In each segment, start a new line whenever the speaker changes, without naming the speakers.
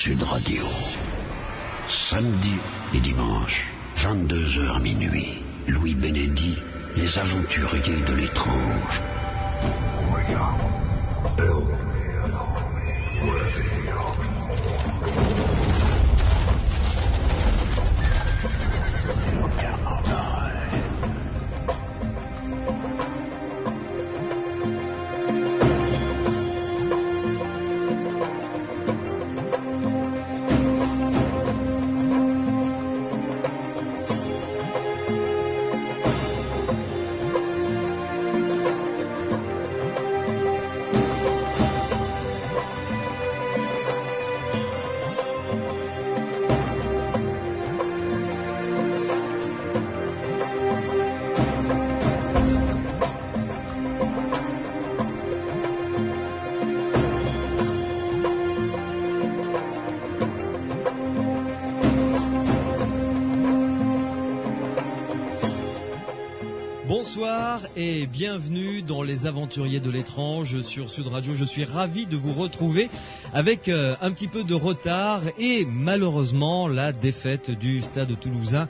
Sud Radio. Samedi et dimanche, 22h minuit. Louis Benedy, les aventuriers de l'étrange.
Bonsoir et bienvenue dans les aventuriers de l'étrange sur Sud Radio. Je suis ravi de vous retrouver avec un petit peu de retard et malheureusement la défaite du Stade toulousain.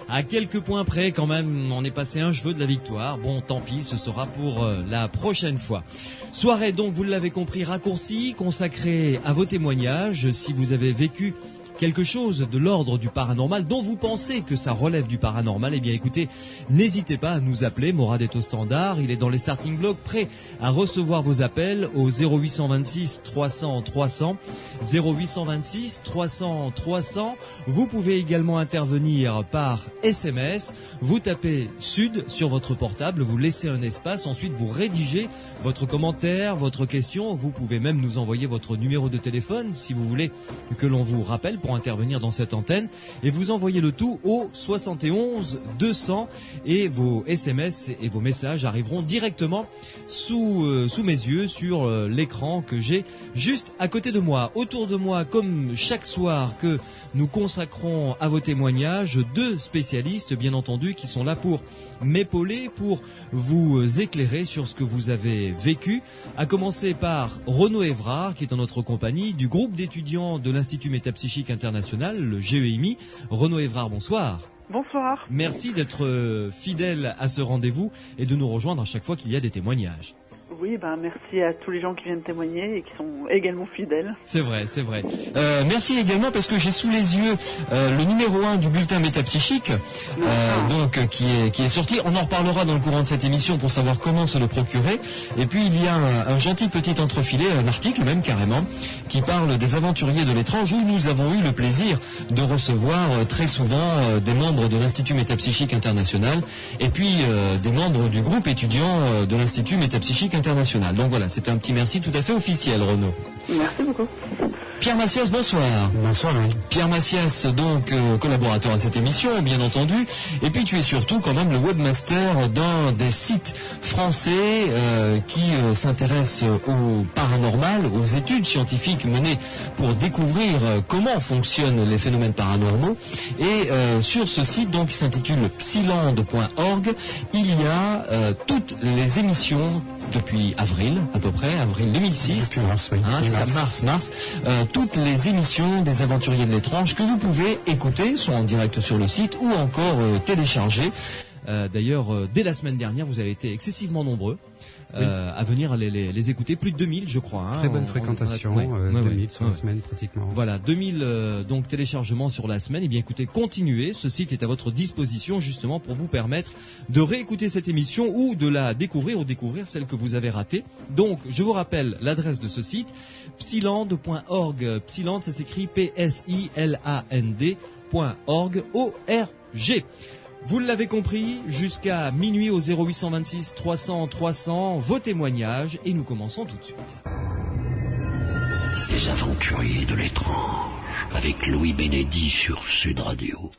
À quelques points près quand même, on est passé un cheveu de la victoire. Bon, tant pis, ce sera pour la prochaine fois. Soirée donc, vous l'avez compris, raccourcie, consacrée à vos témoignages. Si vous avez vécu quelque chose de l'ordre du paranormal, dont vous pensez que ça relève du paranormal, eh bien écoutez, n'hésitez pas à nous appeler. Morad est au standard, il est dans les starting blocks, prêt à recevoir vos appels au 0826 300 300, 0826 300 300. Vous pouvez également intervenir par SMS, vous tapez Sud sur votre portable, vous laissez un espace, ensuite vous rédigez votre commentaire, votre question, vous pouvez même nous envoyer votre numéro de téléphone si vous voulez que l'on vous rappelle pour intervenir dans cette antenne, et vous envoyez le tout au 71 200 et vos SMS et vos messages arriveront directement sous mes yeux sur l'écran que j'ai juste à côté de moi. Autour de moi, comme chaque soir que nous consacrons à vos témoignages, deux spécialistes bien entendu qui sont là pour m'épauler, pour vous éclairer sur ce que vous avez vécu, à commencer par Renaud Évrard qui est en notre compagnie du groupe d'étudiants de l'Institut Métapsychique International, le GEMI. Renaud Évrard, bonsoir.
Bonsoir.
Merci d'être fidèle à ce rendez-vous et de nous rejoindre à chaque fois qu'il y a des témoignages.
Oui, merci à tous les gens qui viennent témoigner et qui sont également fidèles.
C'est vrai, c'est vrai. Merci également parce que j'ai sous les yeux le numéro 1 du bulletin métapsychique donc qui est sorti. On en reparlera dans le courant de cette émission pour savoir comment se le procurer. Et puis il y a un gentil petit entrefilet, un article même carrément, qui parle des aventuriers de l'étrange où nous avons eu le plaisir de recevoir très souvent des membres de l'Institut Métapsychique International et puis des membres du groupe étudiant de l'Institut Métapsychique International. Donc voilà, c'était un petit merci tout à fait officiel, Renaud.
Merci beaucoup.
Pierre Massias, bonsoir.
Bonsoir, Louis.
Pierre Massias, donc collaborateur à cette émission, bien entendu. Et puis tu es surtout quand même le webmaster d'un des sites français qui s'intéresse au paranormal, aux études scientifiques menées pour découvrir comment fonctionnent les phénomènes paranormaux. Et sur ce site, donc, qui s'intitule psyland.org, il y a toutes les émissions depuis avril, à peu près, avril 2006.
Depuis mars, oui.
C'est ça, mars. Toutes les émissions des aventuriers de l'étrange que vous pouvez écouter, soit en direct sur le site ou encore télécharger. D'ailleurs, dès la semaine dernière, vous avez été excessivement nombreux à venir les écouter. Plus de 2000, je crois.
Très bonne fréquentation, 2000 sur la semaine pratiquement.
Voilà, 2000 donc téléchargements sur la semaine. Eh bien écoutez, continuez, ce site est à votre disposition justement pour vous permettre de réécouter cette émission ou de la découvrir ou découvrir celle que vous avez ratée. Donc, je vous rappelle l'adresse de ce site, psyland.org. Psyland, ça s'écrit PSILAND.org, O-R-G. Vous l'avez compris, jusqu'à minuit au 0826 300 300, vos témoignages, et nous commençons tout de suite.
Les aventuriers de l'étrange, avec Louis Benedy sur Sud Radio.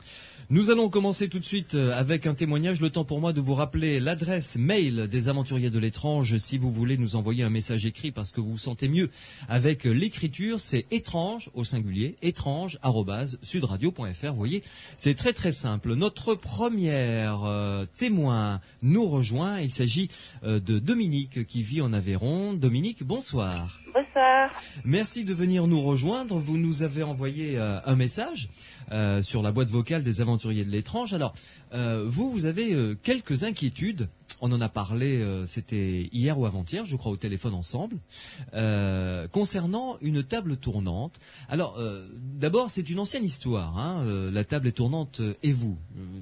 Nous allons commencer tout de suite avec un témoignage. Le temps pour moi de vous rappeler l'adresse mail des aventuriers de l'étrange si vous voulez nous envoyer un message écrit parce que vous vous sentez mieux avec l'écriture. C'est étrange au singulier, étrange@sudradio.fr. Vous voyez, c'est très très simple. Notre premier témoin nous rejoint. Il s'agit de Dominique qui vit en Aveyron. Dominique, bonsoir.
Bonsoir.
bonsoir.
Merci de venir nous rejoindre. Vous nous avez envoyé un message sur la boîte vocale des aventuriers de l'étrange. Alors, vous avez quelques inquiétudes. On en a parlé, c'était hier ou avant-hier, je crois, au téléphone ensemble, concernant une table tournante. Alors, d'abord, c'est une ancienne histoire, hein, la table est tournante et vous,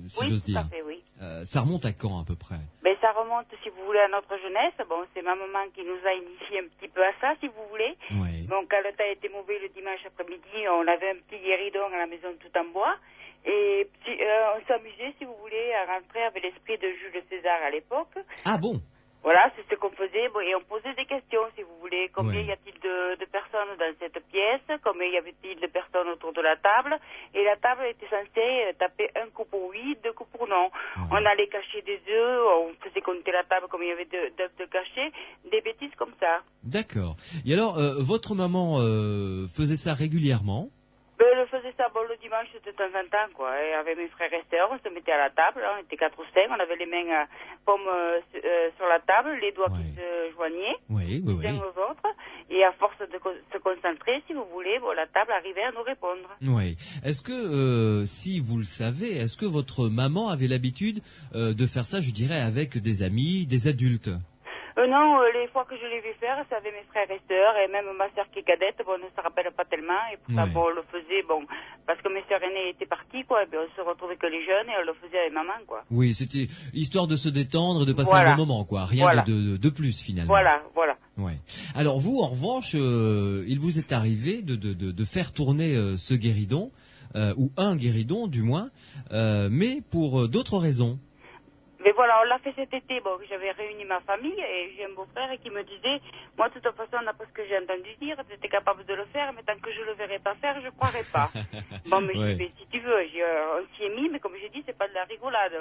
si j'ose dire.
Oui, tout à fait, oui.
Ça remonte à quand, à peu près?
Ben, ça remonte, si vous voulez, à notre jeunesse. Bon, c'est ma maman qui nous a initié un petit peu à ça, si vous voulez.
Oui.
Donc, quand le temps était mauvais le dimanche après-midi, on avait un petit guéridon à la maison tout en bois. Et on s'amusait, si vous voulez, à rentrer avec l'esprit de Jules César à l'époque.
Ah bon?
Voilà, c'est ce qu'on faisait. Bon, et on posait des questions, si vous voulez. Combien
Ouais.
y a-t-il de personnes dans cette pièce? Combien y avait-il de personnes autour de la table? Et la table était censée taper un coup pour oui, deux coups pour non.
Ouais.
On allait cacher des œufs, on faisait compter la table comme il y avait d'œufs de cachés, des bêtises comme ça.
D'accord. Et alors, votre maman faisait ça régulièrement?
Ben, je faisais ça bon, le dimanche de temps en temps, quoi. Et avec mes frères et sœurs, on se mettait à la table, on était 4 ou 5, on avait les mains sur la table, les doigts qui se joignaient,
Oui, oui,
l'un
oui.
aux autres, et à force de se concentrer, si vous voulez, bon, la table arrivait à nous répondre.
Oui. Est-ce que, si vous le savez, est-ce que votre maman avait l'habitude de faire ça, je dirais, avec des amis, des adultes?
Non, les fois que je l'ai vu faire, c'est avec mes frères et sœurs, et même ma sœur qui est cadette, bon, on ne se rappelle pas tellement, et pour ça,
Ouais.
bon, on le faisait, bon, parce que mes sœurs aînées étaient parties, quoi, et bien on se retrouvait que les jeunes, et on le faisait avec maman, quoi.
Oui, c'était histoire de se détendre et de passer
Voilà.
un bon moment, quoi. Rien
Voilà.
de plus, finalement.
Voilà, voilà.
Ouais. Alors vous, en revanche, il vous est arrivé de faire tourner ce guéridon, ou un guéridon, du moins, mais pour d'autres raisons.
Mais voilà, on l'a fait cet été. Bon, j'avais réuni ma famille et j'ai un beau-frère qui me disait, moi, de toute façon, d'après ce que j'ai entendu dire, tu étais capable de le faire, mais tant que je le verrai pas faire, je croirais pas. Bon, mais
Ouais.
je dis, si tu veux, on s'y est mis, mais comme j'ai dit, c'est pas de la rigolade.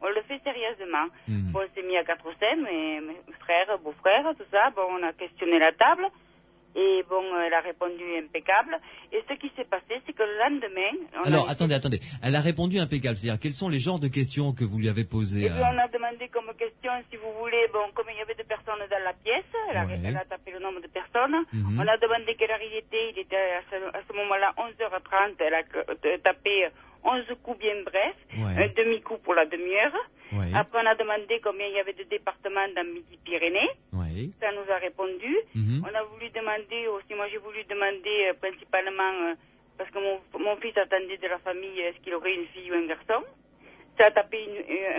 On le fait sérieusement.
Mhm.
Bon, on s'est mis à 4 ou 5, mes frères, beaux-frères, tout ça. Bon, on a questionné la table. Et bon, elle a répondu impeccable. Et ce qui s'est passé, c'est que le lendemain...
Alors, attendez. Elle a répondu impeccable. C'est-à-dire, quels sont les genres de questions que vous lui avez posées?
Et puis on a demandé comme question, si vous voulez, bon, comme il y avait de personnes dans la pièce, elle a tapé le nombre de personnes.
Mhm.
On a demandé quelle heure il était à ce moment-là 11h30, elle a tapé 11 coups bien brefs,
Ouais.
un demi-coup pour la demi-heure.
Ouais.
Après on a demandé combien il y avait de départements dans Midi-Pyrénées.
Ouais.
Ça nous a répondu.
Mhm.
On a voulu demander aussi, moi j'ai voulu demander principalement, parce que mon fils attendait de la famille, est-ce qu'il aurait une fille ou un garçon. Ça a tapé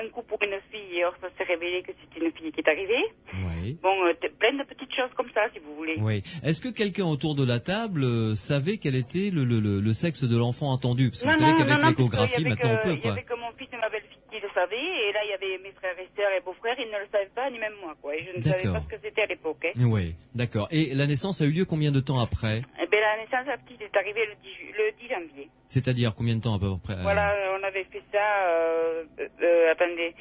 un coup pour une fille et or ça s'est révélé que c'était une fille qui est arrivée.
Ouais.
Bon, plein de petites choses comme ça, si vous voulez.
Oui. Est-ce que quelqu'un autour de la table savait quel était le sexe de l'enfant attendu? Parce que vous savez qu'avec l'échographie, maintenant on peut,
Il y
quoi.
avait que mon fils et ma belle-fille qui le savaient, et là il y avait mes frères et sœurs et beaux-frères, ils ne le savaient pas, ni même moi, quoi. Et je ne savais
D'accord.
pas ce que c'était à l'époque. Hein.
Oui, d'accord. Et la naissance a eu lieu combien de temps après?
Eh bien, la naissance de la petite est arrivée le 10 janvier.
C'est-à-dire combien de temps à peu près?
Voilà, on avait fait ça, attendez,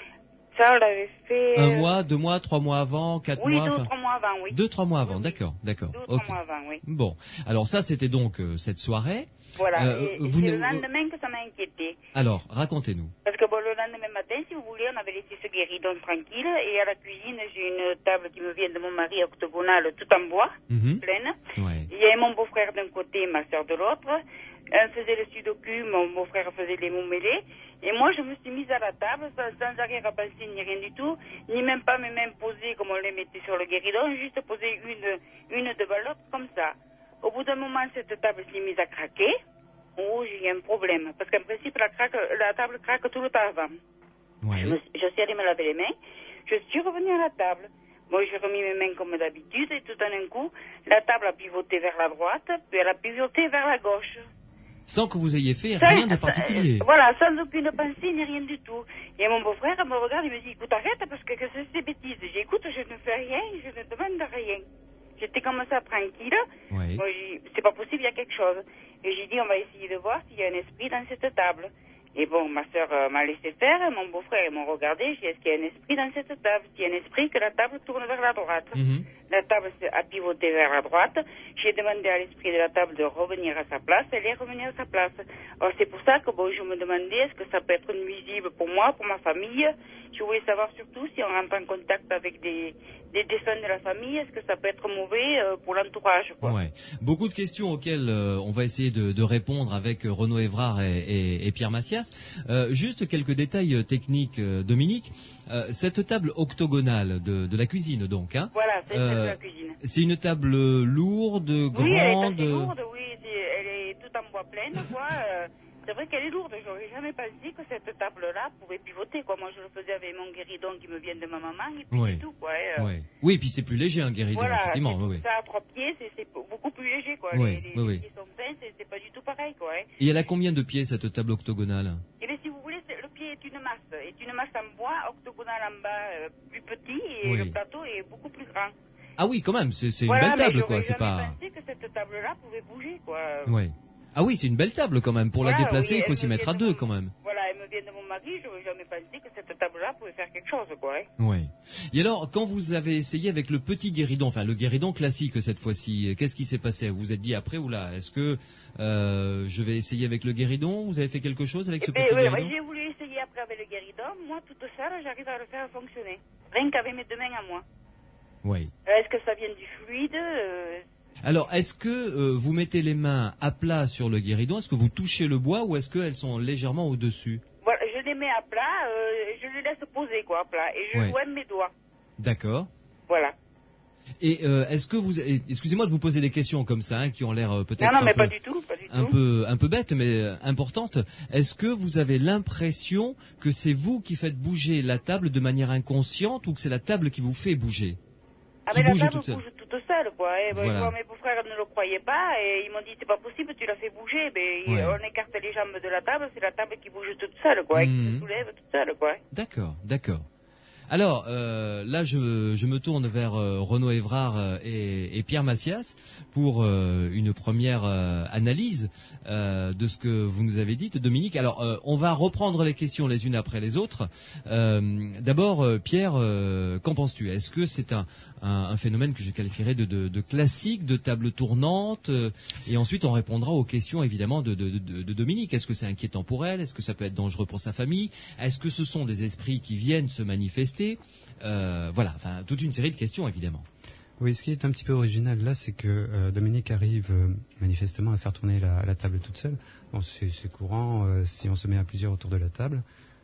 ça on l'avait fait...
1 mois, 2 mois, 3 mois avant, 4
oui,
mois?
2 ou
enfin,
3 mois avant, oui.
2-3 mois avant,
Oui, oui.
d'accord.
2 ou 3
Ok.
mois avant, oui.
Bon, alors ça c'était donc cette soirée.
Voilà, et
vous
c'est
ne-
le lendemain que ça m'a inquiété.
Alors, racontez-nous.
Parce que bon, le lendemain matin, si vous voulez, on avait laissé ce guéridon tranquille, et à la cuisine, j'ai une table qui me vient de mon mari octogonale, tout en bois,
Mhm.
pleine.
Ouais.
Il y avait mon beau-frère d'un côté, ma soeur de l'autre. Un faisait le sudoku, mon beau-frère faisait les mots mêlés. Et moi, je me suis mise à la table, sans arrière-pensée ni rien du tout, ni même pas mes mains posées comme on les mettait sur le guéridon, juste poser une devant l'autre, comme ça. Au bout d'un moment, cette table s'est mise à craquer. Oh, j'ai eu un problème. Parce qu'en principe, la table craque tout le temps avant.
Ouais.
Je suis allée me laver les mains. Je suis revenue à la table. Moi, j'ai remis mes mains comme d'habitude, et tout en un coup, la table a pivoté vers la droite, puis elle a pivoté vers la gauche.
Sans que vous ayez fait rien de particulier.
Voilà, sans aucune pensée ni rien du tout. Et mon beau-frère me regarde et me dit, écoute, arrête, parce que c'est ces bêtises. J'écoute, je ne fais rien, je ne demande rien. J'étais comme ça, tranquille.
Ouais.
Moi, c'est pas possible, il y a quelque chose. Et j'ai dit, on va essayer de voir s'il y a un esprit dans cette table. Et bon, ma soeur m'a laissé faire, mon beau-frère, ils m'ont regardé, j'ai dit, est-ce qu'il y a un esprit dans cette table? S'il y a un esprit, que la table tourne vers la droite.
Mhm.
La table a pivoté vers la droite. J'ai demandé à l'esprit de la table de revenir à sa place. Elle est revenue à sa place. Alors c'est pour ça que je me demandais est-ce que ça peut être nuisible pour moi, pour ma famille. Je voulais savoir surtout si on rentre en contact avec des défunts de la famille, est-ce que ça peut être mauvais pour l'entourage, quoi.
Ouais. Beaucoup de questions auxquelles on va essayer de répondre avec Renaud Évrard et Pierre Massias. Juste quelques détails techniques, Dominique. Cette table octogonale de la cuisine, donc, hein.
Voilà, c'est celle de la cuisine.
C'est une table lourde, grande.
Oui, elle est assez lourde, oui. Elle est toute en bois pleine, quoi. C'est vrai qu'elle est lourde. J'aurais jamais pensé que cette table-là pouvait pivoter, quoi. Moi, je le faisais avec mon guéridon qui me vient de ma maman, et puis c'est tout, quoi.
Oui, et puis c'est plus léger, un guéridon,
voilà,
effectivement.
Ça, à 3 pieds, c'est beaucoup plus léger, quoi.
Oui,
les pieds sont fins, c'est pas du tout pareil, quoi.
Et elle a combien de pieds, cette table octogonale?
Eh bien, si vous voulez, le pied est une masse en bois, octogonale en bas, plus petit, et le plateau est beaucoup plus grand.
Ah oui, quand même, c'est une belle table, quoi.
C'est pas. Pensé que cette table-là pouvait bouger, quoi.
Ouais. Ah oui, c'est une belle table quand même. Pour la déplacer, il faut s'y mettre à deux quand même.
Voilà, elle me vient de mon mari, j'aurais jamais pensé que cette table-là pouvait faire quelque chose, quoi.
Oui. Et alors, quand vous avez essayé avec le petit guéridon, enfin le guéridon classique cette fois-ci, qu'est-ce qui s'est passé? Vous vous êtes dit après, oula, est-ce que je vais essayer avec le guéridon? Vous avez fait quelque chose avec ce petit guéridon?
Oui, j'ai voulu essayer après avec le guéridon. Moi, toute seule, j'arrive à le faire fonctionner. Rien qu'avec mes 2 mains à moi.
Oui.
Est-ce que ça vient du fluide?
Alors, est-ce que vous mettez les mains à plat sur le guéridon? Est-ce que vous touchez le bois ou est-ce qu'elles sont légèrement au-dessus?
Voilà, je les mets à plat, je les laisse poser, quoi, à plat, et je joins mes doigts.
D'accord.
Voilà.
Et est-ce que vous... Excusez-moi de vous poser des questions comme ça, hein, qui ont l'air peut-être
pas du tout.
Un peu bêtes, mais importantes. Est-ce que vous avez l'impression que c'est vous qui faites bouger la table de manière inconsciente ou que c'est la table qui vous fait bouger?
Mais la table bouge toute seule, quoi.
Voilà.
Mes beaux-frères ne le croyaient pas et ils m'ont dit c'est pas possible, tu l'as fait bouger. On écarte les jambes de la table, c'est la table qui bouge toute seule, quoi, qui se soulève toute seule, quoi.
D'accord. Alors, là, je me tourne vers Renaud Évrard et Pierre Massias pour une première analyse de ce que vous nous avez dit, Dominique. Alors, on va reprendre les questions les unes après les autres. D'abord, Pierre, qu'en penses-tu? Est-ce que c'est un phénomène que je qualifierais de classique, de table tournante? Et ensuite, on répondra aux questions, évidemment, de Dominique. Est-ce que c'est inquiétant pour elle? Est-ce que ça peut être dangereux pour sa famille? Est-ce que ce sont des esprits qui viennent se manifester? Voilà, enfin, toute une série de questions, évidemment.
Oui, ce qui est un petit peu original là, c'est que Dominique arrive manifestement à faire tourner la table toute seule. Bon, c'est courant si on se met à plusieurs autour de la table.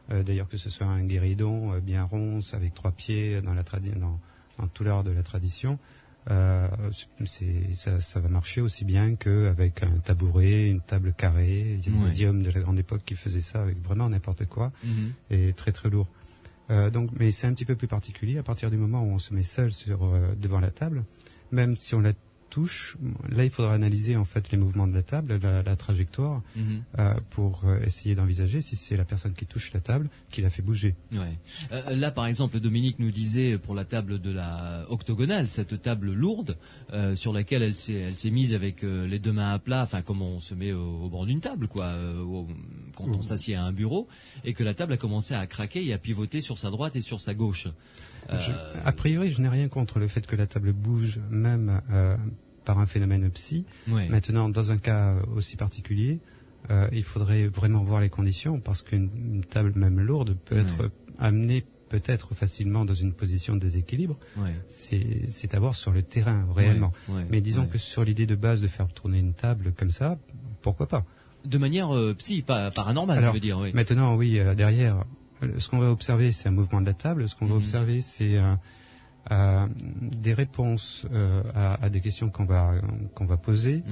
D'ailleurs, que ce soit un guéridon bien rond, avec 3 pieds dans tout l'art de la tradition, ça va marcher aussi bien qu'avec un tabouret, une table carrée. Il y a des médiums de la grande époque qui faisaient ça avec vraiment n'importe quoi, et très très lourd. Mais c'est un petit peu plus particulier à partir du moment où on se met seul devant la table. Même si on la touche, là il faudra analyser en fait les mouvements de la table, la trajectoire, pour essayer d'envisager si c'est la personne qui touche la table qui la fait bouger.
Là par exemple, Dominique nous disait pour la table de la octogonale, cette table lourde sur laquelle elle s'est mise avec les 2 mains à plat, enfin comme on se met au bord d'une table, quoi, quand on s'assied à un bureau, et que la table a commencé à craquer et à pivoter sur sa droite et sur sa gauche.
A priori, je n'ai rien contre le fait que la table bouge, même par un phénomène psy. Maintenant, dans un cas aussi particulier, il faudrait vraiment voir les conditions, parce qu'une table même lourde peut être amenée peut-être facilement dans une position de déséquilibre. C'est à voir sur le terrain, réellement. Mais disons que sur l'idée de base de faire tourner une table comme ça, pourquoi pas?
De manière psy, pas paranormale, je veux dire.
Maintenant, derrière... Ce qu'on va observer, c'est un mouvement de la table. Ce qu'on va observer, c'est des réponses à des questions qu'on va poser.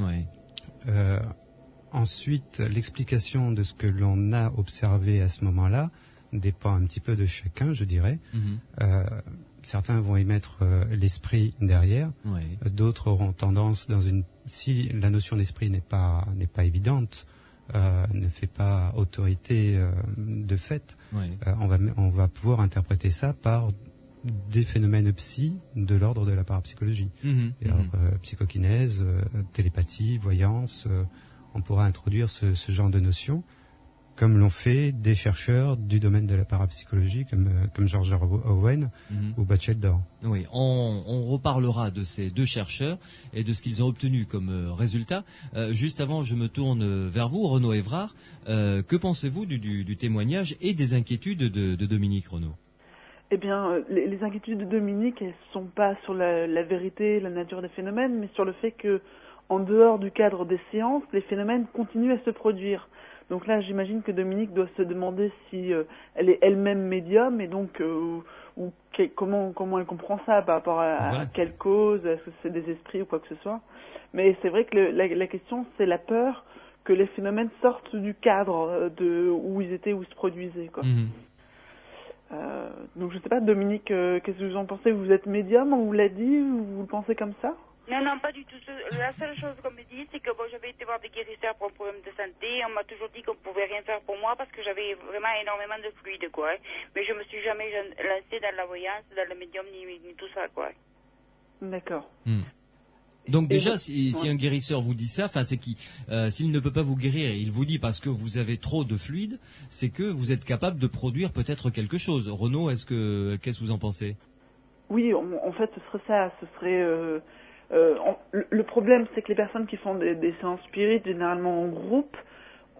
Ensuite, l'explication de ce que l'on a observé à ce moment-là dépend un petit peu de chacun, je dirais. Certains vont y mettre l'esprit derrière. D'autres auront tendance, si la notion d'esprit n'est pas évidente, ne fait pas autorité de fait, on va pouvoir interpréter ça par des phénomènes psy de l'ordre de la parapsychologie. Psychokinèse, télépathie, voyance, on pourra introduire ce genre de notions. comme l'ont fait des chercheurs du domaine de la parapsychologie, comme George Owen ou Batchelor.
Oui, on reparlera de ces deux chercheurs et de ce qu'ils ont obtenu comme résultat. Juste avant, je me tourne vers vous, Renaud Évrard. Que pensez-vous du témoignage et des inquiétudes de Dominique, Renaud?
Eh bien, les inquiétudes de Dominique, elles ne sont pas sur la vérité, la nature des phénomènes, mais sur le fait que, en dehors du cadre des séances, les phénomènes continuent à se produire. Donc là, j'imagine que Dominique doit se demander si elle est elle-même médium et donc comment elle comprend ça par rapport à quelle cause, est-ce que c'est des esprits ou quoi que ce soit. Mais c'est vrai que la question, c'est la peur que les phénomènes sortent du cadre où ils étaient, où ils se produisaient, quoi. Donc je sais pas, Dominique, qu'est-ce que vous en pensez? Vous êtes médium, on vous l'a dit, ou vous le pensez comme ça?
Non, pas du tout. La seule chose qu'on me dit, c'est que j'avais été voir des guérisseurs pour un problème de santé. On m'a toujours dit qu'on pouvait rien faire pour moi parce que j'avais vraiment énormément de fluide, quoi. Mais je me suis jamais lancée dans la voyance, dans le médium, ni tout ça, quoi.
D'accord.
Donc déjà, si un guérisseur vous dit ça, c'est s'il ne peut pas vous guérir, il vous dit parce que vous avez trop de fluide, c'est que vous êtes capable de produire peut-être quelque chose. Renaud, qu'est-ce que vous en pensez? Oui,
en fait, ce serait ça. Ce serait le problème, c'est que les personnes qui font des séances spirites, généralement en groupe,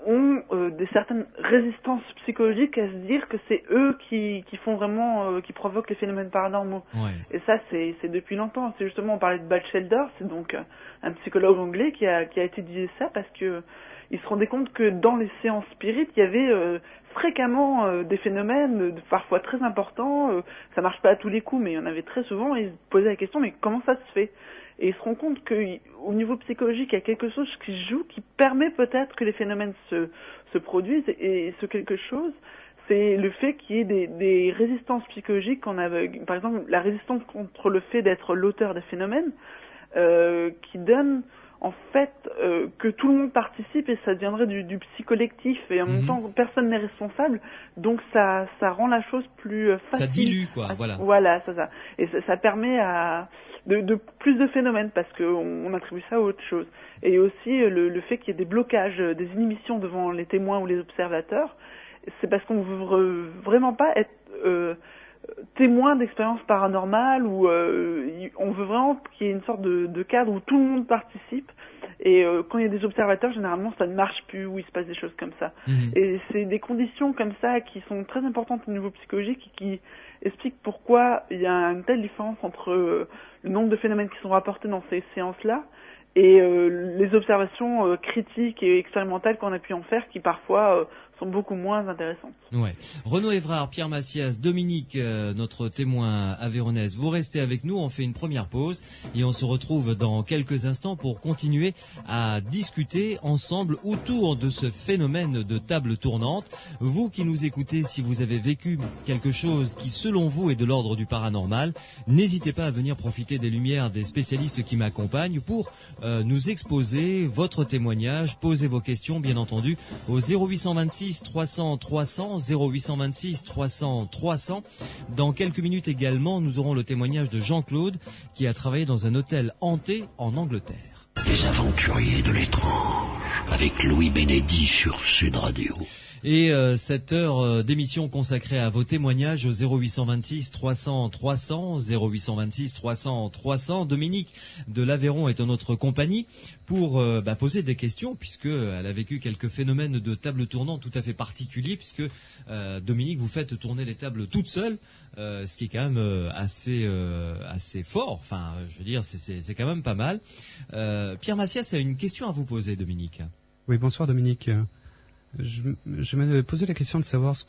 ont des certaines résistances psychologiques à se dire que c'est eux qui font vraiment, qui provoquent les phénomènes paranormaux.
Ouais.
Et ça, c'est depuis longtemps. C'est justement, on parlait de Batchelor, c'est donc un psychologue anglais qui a étudié ça parce que il se rendait compte que dans les séances spirites, il y avait fréquemment des phénomènes, parfois très importants. Ça marche pas à tous les coups, mais il y en avait très souvent. Et il se posait la question, mais comment ça se fait? Et il se rend compte qu'au niveau psychologique, il y a quelque chose qui joue, qui permet peut-être que les phénomènes se produisent. Et ce quelque chose, c'est le fait qu'il y ait des résistances psychologiques qu'on a, par exemple, la résistance contre le fait d'être l'auteur des phénomènes, qui donne en fait que tout le monde participe et ça deviendrait du psy-collectif et en même temps personne n'est responsable, donc ça rend la chose plus facile.
Ça dilue, quoi, voilà.
Voilà, ça. Et ça permet de plus de phénomènes parce qu'on attribue ça à autre chose. Et aussi le fait qu'il y ait des blocages, des inhibitions devant les témoins ou les observateurs, c'est parce qu'on veut vraiment pas être témoin d'expériences paranormales ou on veut vraiment qu'il y ait une sorte de cadre où tout le monde participe et quand il y a des observateurs, généralement ça ne marche plus, où il se passe des choses comme ça. Et c'est des conditions comme ça qui sont très importantes au niveau psychologique et qui expliquent pourquoi il y a une telle différence entre le nombre de phénomènes qui sont rapportés dans ces séances-là et les observations critiques et expérimentales qu'on a pu en faire qui parfois sont beaucoup moins intéressantes.
Ouais. Renaud Évrard, Pierre Massias, Dominique, notre témoin aveyronnaise, vous restez avec nous, on fait une première pause et on se retrouve dans quelques instants pour continuer à discuter ensemble autour de ce phénomène de table tournante. Vous qui nous écoutez, si vous avez vécu quelque chose qui selon vous est de l'ordre du paranormal, n'hésitez pas à venir profiter des lumières des spécialistes qui m'accompagnent pour nous exposer votre témoignage, poser vos questions bien entendu au 0826 300 300, 0826 300 300. Dans quelques minutes également, nous aurons le témoignage de Jean-Claude qui a travaillé dans un hôtel hanté en Angleterre.
Les aventuriers de l'étrange avec Louis Bénédy sur Sud Radio.
Et cette heure d'émission consacrée à vos témoignages au 0826 300 300, 0826 300 300. Dominique de l'Aveyron est en notre compagnie pour poser des questions puisque elle a vécu quelques phénomènes de table tournante tout à fait particuliers puisque Dominique, vous faites tourner les tables toute seule, ce qui est quand même assez fort. Enfin, je veux dire, c'est quand même pas mal. Pierre Massias a une question à vous poser, Dominique.
Oui, bonsoir Dominique. Je me posais la question de savoir ce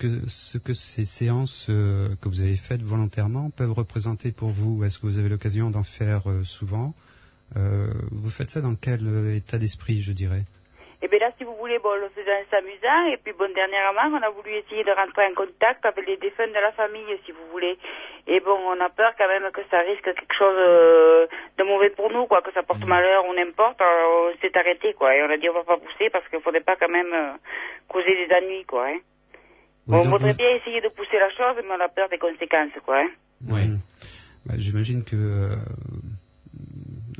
que ces séances que vous avez faites volontairement peuvent représenter pour vous. Est-ce que vous avez l'occasion d'en faire souvent? Vous faites ça dans quel état d'esprit, je dirais?
Et bien là, si vous voulez, on le faisait en s'amusant. Et puis, dernièrement, on a voulu essayer de rentrer en contact avec les défunts de la famille, si vous voulez. Et on a peur quand même que ça risque quelque chose de mauvais pour nous, quoi, que ça porte malheur ou n'importe. On s'est arrêté, quoi. Et on a dit, on va pas pousser parce qu'il faudrait pas quand même causer des ennuis, quoi. Hein. Oui, on voudrait bien essayer de pousser la chose, mais on a peur des conséquences, quoi. Hein.
Oui. J'imagine que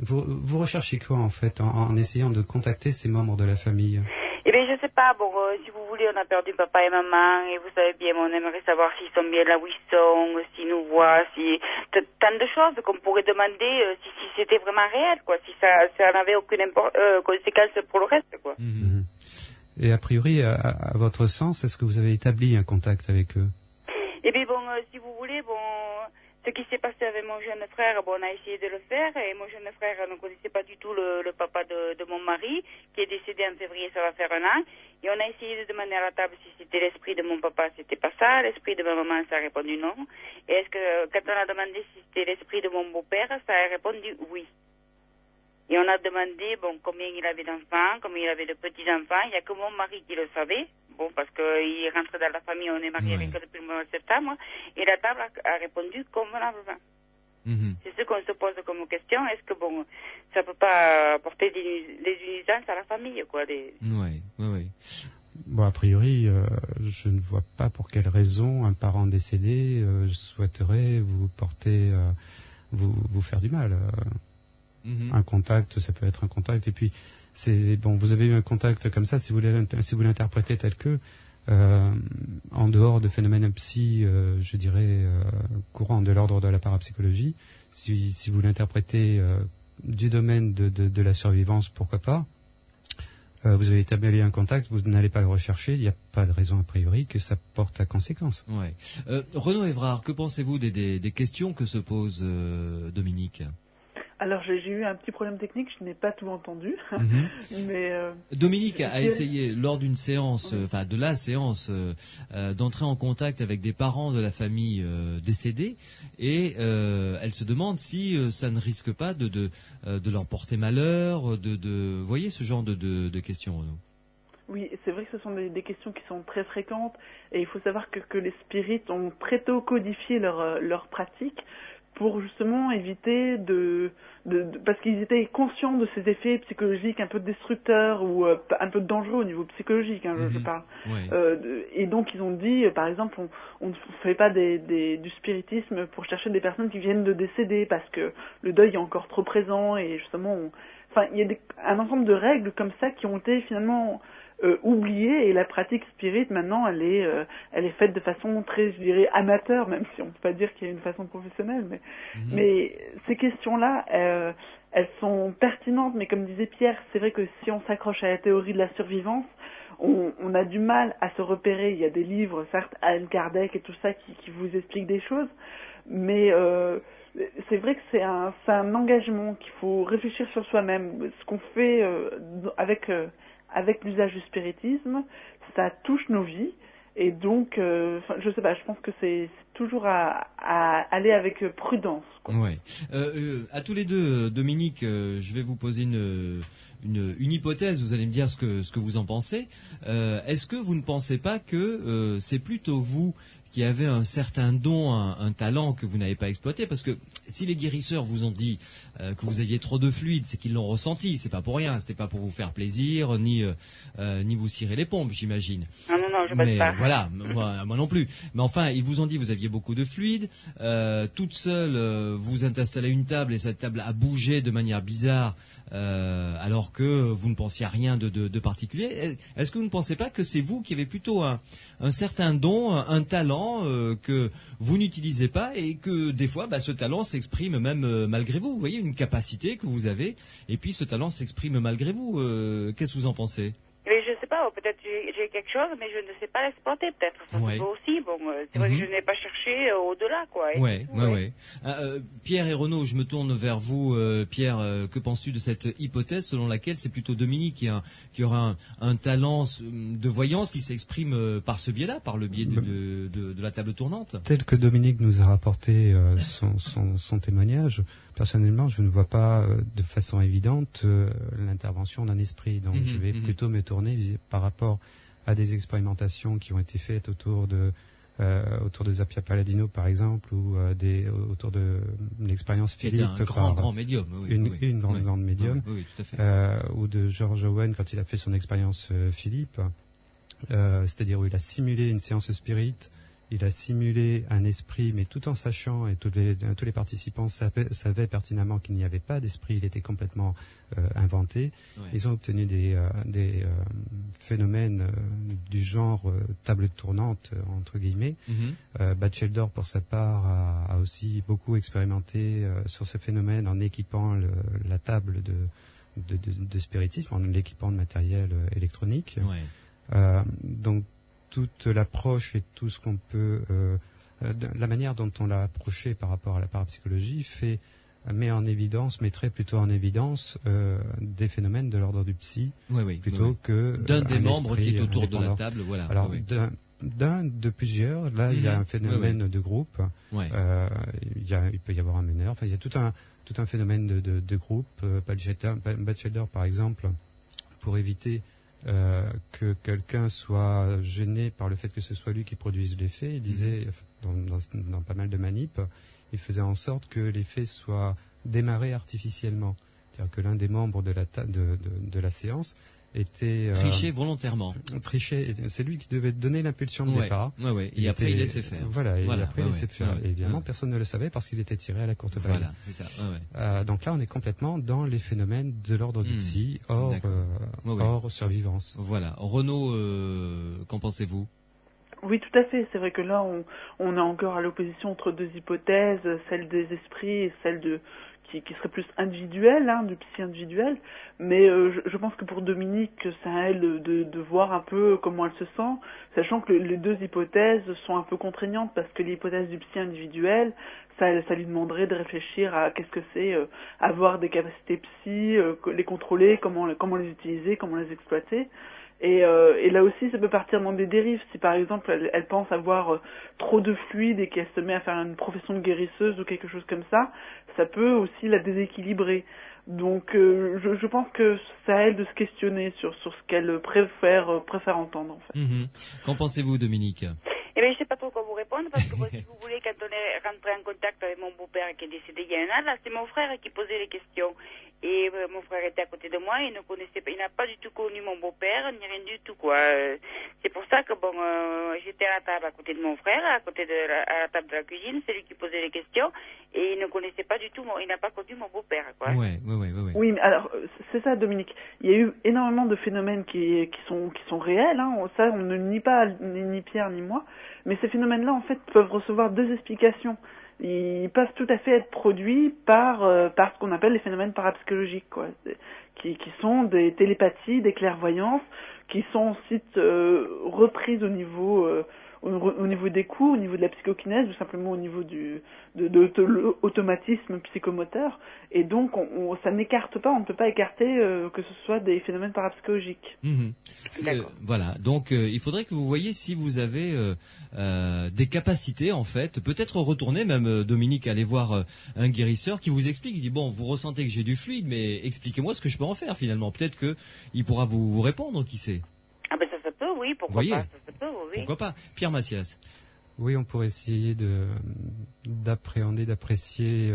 vous recherchez quoi en fait en essayant de contacter ces membres de la famille?
Eh bien, je sais pas, bon, si vous voulez, on a perdu papa et maman, et vous savez bien, on aimerait savoir s'ils sont bien là où ils sont, s'ils nous voient, tant de choses qu'on pourrait demander si c'était vraiment réel, quoi, si ça n'avait aucune conséquence pour le reste, quoi.
Et a priori, à votre sens, est-ce que vous avez établi un contact avec eux?
Eh bien, bon, si vous voulez, bon, ce qui s'est passé avec mon jeune frère, bon, on a essayé de le faire, et mon jeune frère ne connaissait pas du tout le papa de mon mari, qui est décédé en février, ça va faire 1 an, et on a essayé de demander à la table si c'était l'esprit de mon papa, c'était pas ça, l'esprit de ma maman, ça a répondu non, et est-ce que, quand on a demandé si c'était l'esprit de mon beau-père, ça a répondu oui. Et on a demandé, bon, combien il avait d'enfants, combien il avait de petits-enfants. Il n'y a que mon mari qui le savait. Bon, parce qu'il rentre dans la famille, on est mariés avec eux depuis le mois de septembre. Et la table a répondu convenablement. C'est ce qu'on se pose comme question. Est-ce que, bon, ça peut pas apporter des nuisances à la famille, quoi.
Oui.
Bon, a priori, je ne vois pas pour quelle raison un parent décédé souhaiterait vous porter, vous faire du mal. Un contact, ça peut être un contact, et puis c'est bon. Vous avez eu un contact comme ça, si vous l'interprétez tel que, en dehors de phénomènes psy, je dirais courants de l'ordre de la parapsychologie, si vous l'interprétez du domaine de la survivance, pourquoi pas. Vous avez établi un contact, vous n'allez pas le rechercher, il n'y a pas de raison a priori que ça porte à conséquence.
Ouais. Renaud Évrard, que pensez-vous des questions que se pose Dominique?
Alors j'ai eu un petit problème technique, je n'ai pas tout entendu. Mais
Dominique a essayé lors d'une séance, de la séance, d'entrer en contact avec des parents de la famille décédée, et elle se demande si ça ne risque pas de leur porter malheur, vous voyez ce genre de questions, Renaud.
Oui, c'est vrai que ce sont des questions qui sont très fréquentes, et il faut savoir que les spirites ont très tôt codifié leur pratique pour justement éviter parce qu'ils étaient conscients de ces effets psychologiques un peu destructeurs ou un peu dangereux au niveau psychologique, je parle. Et donc ils ont dit, par exemple, on ne fait pas du spiritisme pour chercher des personnes qui viennent de décéder parce que le deuil est encore trop présent, et justement, il y a un ensemble de règles comme ça qui ont été finalement oubliée, et la pratique spirit maintenant elle est faite de façon très, je dirais, amateur, même si on peut pas dire qu'il y a une façon professionnelle, mais ces questions-là elles sont pertinentes, mais comme disait Pierre, c'est vrai que si on s'accroche à la théorie de la survivance, on a du mal à se repérer. Il y a des livres, certes, Alan Kardec et tout ça qui vous expliquent des choses, mais c'est vrai que c'est un engagement qu'il faut réfléchir sur soi-même. Ce qu'on fait avec l'usage du spiritisme, ça touche nos vies, et donc, je sais pas, je pense que c'est toujours à aller avec prudence, quoi.
Ouais. À tous les deux, Dominique, je vais vous poser une hypothèse. Vous allez me dire ce que vous en pensez. Est-ce que vous ne pensez pas que c'est plutôt vous qui avez un certain don, un talent que vous n'avez pas exploité? Parce que si les guérisseurs vous ont dit que vous aviez trop de fluide, c'est qu'ils l'ont ressenti. C'est pas pour rien. C'était pas pour vous faire plaisir, ni vous cirer les pompes, j'imagine.
Non, je pense pas.
Voilà, moi non plus. Mais enfin, ils vous ont dit que vous aviez beaucoup de fluide. Toute seule, vous êtes installé à une table, et cette table a bougé de manière bizarre, alors que vous ne pensiez à rien de particulier. Est-ce que vous ne pensez pas que c'est vous qui avez plutôt un certain don, un talent que vous n'utilisez pas, et que des fois ce talent s'exprime même malgré vous? Vous voyez, une capacité que vous avez, et puis ce talent s'exprime malgré vous. Qu'est-ce que vous en pensez?
Mais je sais pas, peut-être j'ai quelque chose, mais je ne sais pas l'exploiter, peut-être. Ça se peut aussi. Bon, c'est vrai que je n'ai pas cherché au-delà, quoi.
Ouais. Pierre et Renaud, je me tourne vers vous. Pierre, que penses-tu de cette hypothèse selon laquelle c'est plutôt Dominique qui aura un talent de voyance qui s'exprime par ce biais-là, par le biais de la table tournante? Tel
que Dominique nous a rapporté son témoignage, personnellement, je ne vois pas de façon évidente l'intervention d'un esprit. Donc, je vais plutôt me tourner par rapport à des expérimentations qui ont été faites autour de Zappia Palladino, par exemple, ou autour de l'expérience Philippe.
C'est un grand médium.
Une grande médium.
Oui, tout à fait.
Ou de George Owen quand il a fait son expérience Philippe. C'est-à-dire où il a simulé une séance spirit. Il a simulé un esprit, mais tout en sachant, et tous les participants savaient pertinemment qu'il n'y avait pas d'esprit, il était complètement inventé. Ouais. Ils ont obtenu des phénomènes du genre table tournante, entre guillemets. Batchelder, pour sa part, a aussi beaucoup expérimenté sur ce phénomène en équipant la table de spiritisme, en l'équipant de matériel électronique. Donc toute l'approche et tout ce qu'on peut... la manière dont on l'a approché par rapport à la parapsychologie mettrait plutôt en évidence des phénomènes de l'ordre du psy, plutôt que
d'un des membres qui est autour de la table. Voilà.
Alors, de plusieurs, là, il y a un phénomène de groupe. Il peut y avoir un meneur. Enfin, il y a tout un phénomène de groupe. Batchelder, par exemple, pour éviter que quelqu'un soit gêné par le fait que ce soit lui qui produise l'effet, il disait, dans pas mal de manips, il faisait en sorte que l'effet soit démarré artificiellement. C'est-à-dire que l'un des membres de la séance était...
triché volontairement.
C'est lui qui devait donner l'impulsion de départ.
Et après, il laissait faire.
Il laissait faire. Et évidemment, personne ne le savait parce qu'il était tiré à la courte balle.
Voilà, c'est ça.
Donc là, on est complètement dans les phénomènes de l'ordre du psy, hors survivance.
Voilà. Renaud, qu'en pensez-vous ?
Oui, tout à fait. C'est vrai que là, on est encore à l'opposition entre deux hypothèses, celle des esprits et celle qui serait plus individuelle, du psy individuel. Mais je pense que pour Dominique, c'est à elle de voir un peu comment elle se sent, sachant que les deux hypothèses sont un peu contraignantes, parce que l'hypothèse du psy individuel, ça lui demanderait de réfléchir à qu'est-ce que c'est avoir des capacités psy, les contrôler, comment les utiliser, comment les exploiter. Et là aussi, ça peut partir dans des dérives. Si par exemple, elle pense avoir trop de fluide et qu'elle se met à faire une profession de guérisseuse ou quelque chose comme ça, ça peut aussi la déséquilibrer. Donc, je pense que c'est à elle de se questionner sur ce qu'elle préfère entendre, en fait.
Qu'en pensez-vous, Dominique ?
Eh bien, je ne sais pas trop quoi vous répondre, parce que si vous voulez, quand on est rentré en contact avec mon beau-père qui est décédé il y a un an, là, c'est mon frère qui posait les questions. Et mon frère était à côté de moi, il n'a pas du tout connu mon beau-père, ni rien du tout, quoi. C'est pour ça que, j'étais à la table à côté de mon frère, à la table de la cuisine, c'est lui qui posait les questions, et il ne connaissait pas du tout, il n'a pas connu mon beau-père, quoi.
Oui, mais alors, c'est ça, Dominique. Il y a eu énormément de phénomènes qui sont réels, ça, on ne nie pas, ni Pierre, ni moi, mais ces phénomènes-là, en fait, peuvent recevoir deux explications. Ils peuvent tout à fait être produits par ce qu'on appelle les phénomènes parapsychologiques, quoi, qui sont des télépathies, des clairvoyances, qui sont ensuite reprises au niveau des cours, au niveau de la psychokinèse, ou simplement au niveau de l'automatisme psychomoteur. Et donc, ça n'écarte pas, on ne peut pas écarter que ce soit des phénomènes parapsychologiques.
Voilà, donc il faudrait que vous voyiez si vous avez des capacités, en fait. Peut-être retourner, même Dominique, aller voir un guérisseur qui vous explique, il dit, bon, vous ressentez que j'ai du fluide, mais expliquez-moi ce que je peux en faire, finalement. Peut-être qu'il pourra vous répondre, qui sait.
Ah ben ça se peut, oui, pourquoi pas, ça se peut, oui.
Pourquoi pas. Pierre Massias.
Oui, on pourrait essayer d'apprécier,